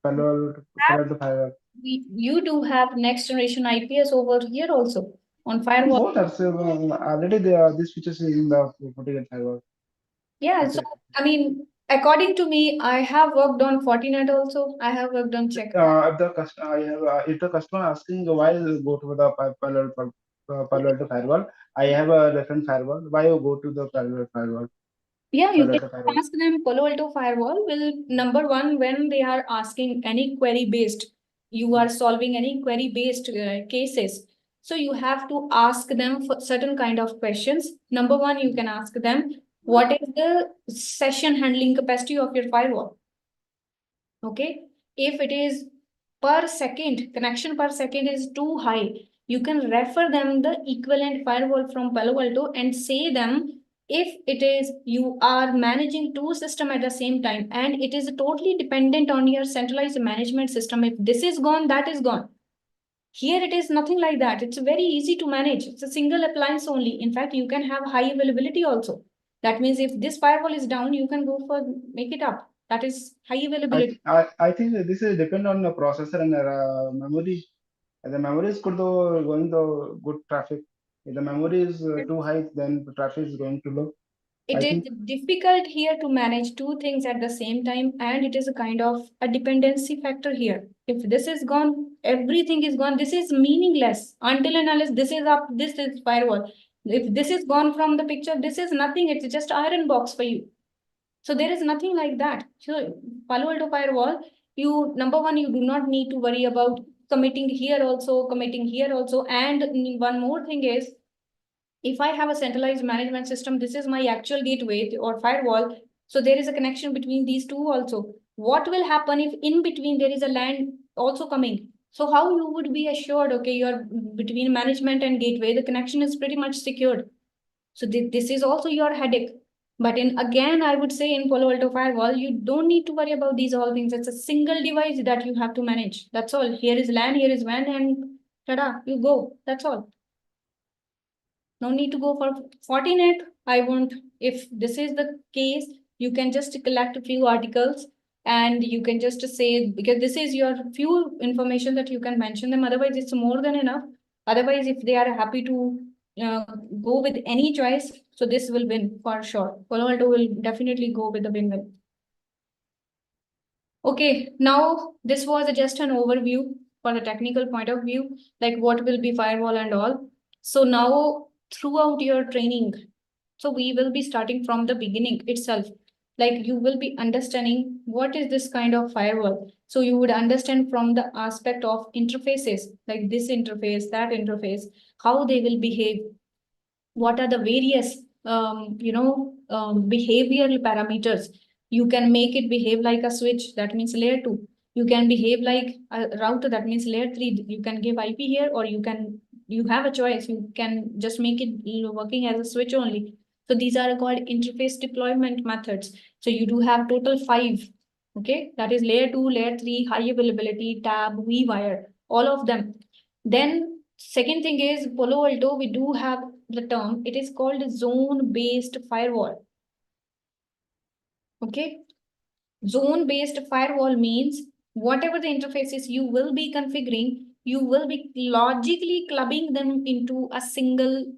Palo Alto firewall? You do have next generation IPS over here also on firewall. Both are already these features in the FortiGate firewall. Yeah, so I mean, according to me, I have worked on Fortinet also. I have worked on check. If the customer asking why go to the Palo Alto firewall, I have a different firewall. Why you go to the Palo Alto firewall? Yeah, you Palo can Alto Firewall? ask them. Palo Alto Firewall will, number one, when they are asking any query based, you are solving any query based cases. So you have to ask them for certain kind of questions. Number one, you can ask them, what is the session handling capacity of your firewall? Okay. If it is per second, connection per second is too high, you can refer them the equivalent firewall from Palo Alto and say them, if it is you are managing two systems at the same time and it is totally dependent on your centralized management system, if this is gone, that is gone. Here it is nothing like that. It's very easy to manage. It's a single appliance only. In fact, you can have high availability also. That means if this firewall is down, you can go for make it up. That is high availability. I think this is depend on the processor and memory. The memory is good though, going to good traffic. If the memory is too high, then the traffic is going too low. It is difficult here to manage two things at the same time, and it is a kind of a dependency factor here. If this is gone, everything is gone. This is meaningless until and unless this is up, this is firewall. If this is gone from the picture, this is nothing. It's just iron box for you. So there is nothing like that. So Palo Alto Firewall, you, number one, you do not need to worry about committing here also, and one more thing is, if I have a centralized management system, this is my actual gateway or firewall. So there is a connection between these two also. What will happen if in between there is a LAN also coming? So how you would be assured, okay, you're between management and gateway, the connection is pretty much secured. So this is also your headache. But again, I would say in Palo Alto Firewall, you don't need to worry about these all things. It's a single device that you have to manage. That's all. Here is LAN, here is WAN, and tada, you go. That's all. No need to go for Fortinet. I won't. If this is the case, you can just collect a few articles and you can just say, because this is your few information that you can mention them. Otherwise, it's more than enough. Otherwise, if they are happy to go with any choice, so this will win for sure. Palo Alto will definitely go with the win-win. Okay, now this was just an overview for the technical point of view, like what will be firewall and all. So now throughout your training, so we will be starting from the beginning itself. Like you will be understanding what is this kind of firewall. So you would understand from the aspect of interfaces, like this interface, that interface, how they will behave. What are the various, behavioral parameters. You can make it behave like a switch, that means layer 2. You can behave like a router, that means layer 3. You can give IP here, or you have a choice. You can just make it working as a switch only. So these are called interface deployment methods. So you do have total 5. Okay, that is layer 2, layer 3, high availability, tab, vWire, all of them. Then second thing is Palo Alto, we do have the term, it is called zone-based firewall. Okay, zone-based firewall means whatever the interfaces you will be configuring, you will be logically clubbing them into a single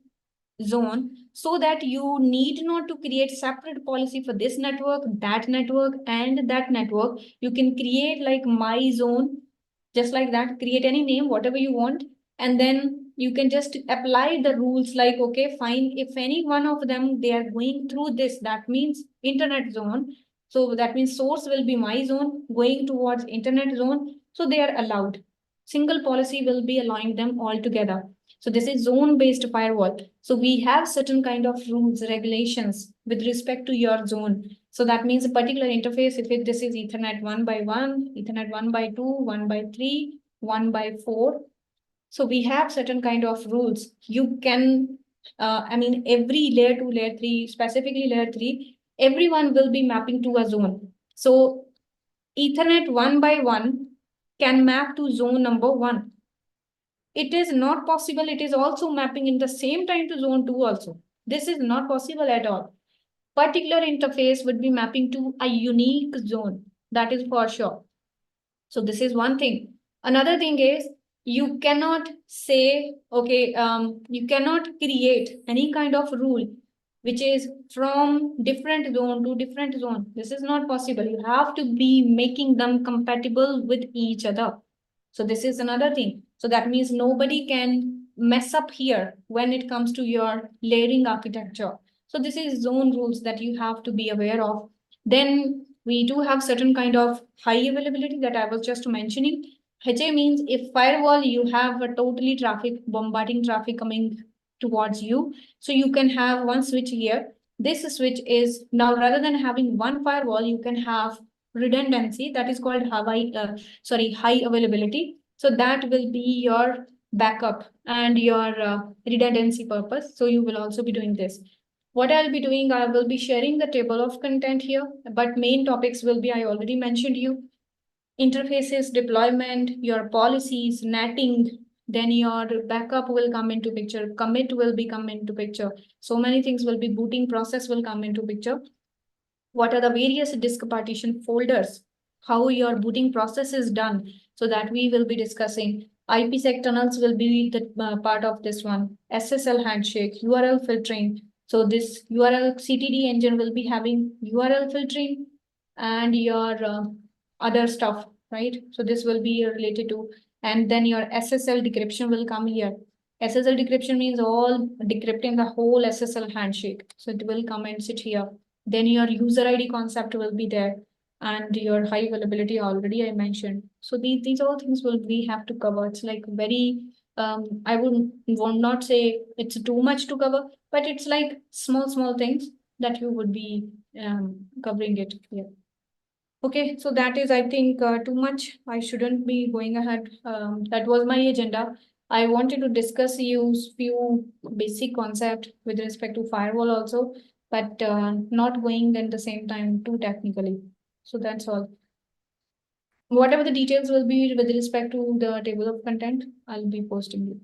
zone, so that you need not to create separate policy for this network, and that network. You can create like my zone, just like that, create any name, whatever you want, and then you can just apply the rules like, okay, fine, if any one of them, they are going through this, that means internet zone. So that means source will be my zone going towards internet zone. So they are allowed. Single policy will be allowing them all together. So this is zone-based firewall. So we have certain kind of rules, regulations with respect to your zone. So that means a particular interface, if this is Ethernet 1x1, Ethernet 1x2, 1x3, 1x4. So we have certain kind of rules. You can, every layer 2, layer 3, specifically layer 3, everyone will be mapping to a zone. So Ethernet 1x1 can map to zone number 1. It is not possible. It is also mapping in the same time to zone 2 also. This is not possible at all. Particular interface would be mapping to a unique zone. That is for sure. So this is one thing. Another thing is, you cannot say, okay, you cannot create any kind of rule which is from different zone to different zone. This is not possible. You have to be making them compatible with each other. So this is another thing. So that means nobody can mess up here when it comes to your layering architecture. So this is zone rules that you have to be aware of. Then we do have certain kind of high availability that I was just mentioning. HA means if firewall, you have a totally bombarding traffic coming towards you. So you can have one switch here. This switch is now, rather than having one firewall, you can have redundancy, that is called high availability. So that will be your backup and your redundancy purpose. So you will also be doing this. What I'll be doing, I will be sharing the table of content here, but main topics will be, I already mentioned you, interfaces, deployment, your policies, netting, then your backup will come into picture, commit will come into picture. So many things will be, booting process will come into picture. What are the various disk partition folders, how your booting process is done, so that we will be discussing. IPSEC tunnels will be the part of this one, SSL handshake, URL filtering. So this URL CTD engine will be having URL filtering and your other stuff, right? So this will be related to, and then your SSL decryption will come here. SSL decryption means all decrypting the whole SSL handshake. So it will come and sit here. Then your user ID concept will be there, and your high availability already I mentioned. So these all things will we have to cover. It's like very, I would not say it's too much to cover, but it's like small things that you would be covering it here. Okay, so that is, I think, too much. I shouldn't be going ahead. That was my agenda. I wanted to discuss use few basic concept with respect to firewall also, but not going at the same time too technically. So that's all. Whatever the details will be with respect to the table of content, I'll be posting you.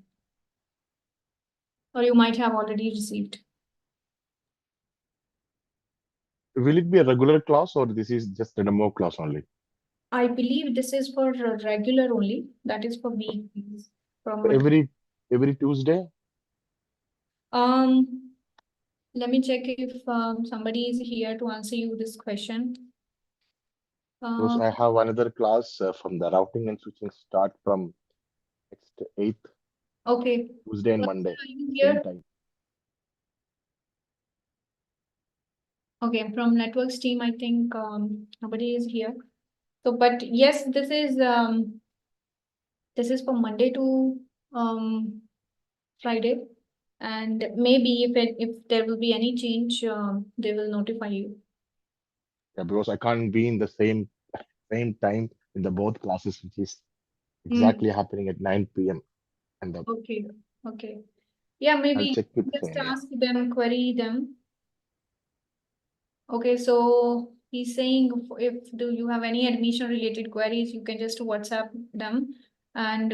Or you might have already received. Will it be a regular class or this is just a demo class only? I believe this is for regular only. That is for weekdays. From Every Tuesday? Let me check if somebody is here to answer you this question. Because I have another class from the routing and switching start from next 8th. Okay. Tuesday and Monday. Are you Same here? time. Okay, from networks team, I think nobody is here. So, but yes, this is for Monday to Friday, and maybe if there will be any change, they will notify you. Yeah, because I can't be in the same time in the both classes, which is exactly happening at 9 p.m. And the, Okay. Yeah, maybe I'll check with just Sonia. ask them, query them. Okay, so he's saying if do you have any admission related queries, you can just WhatsApp them and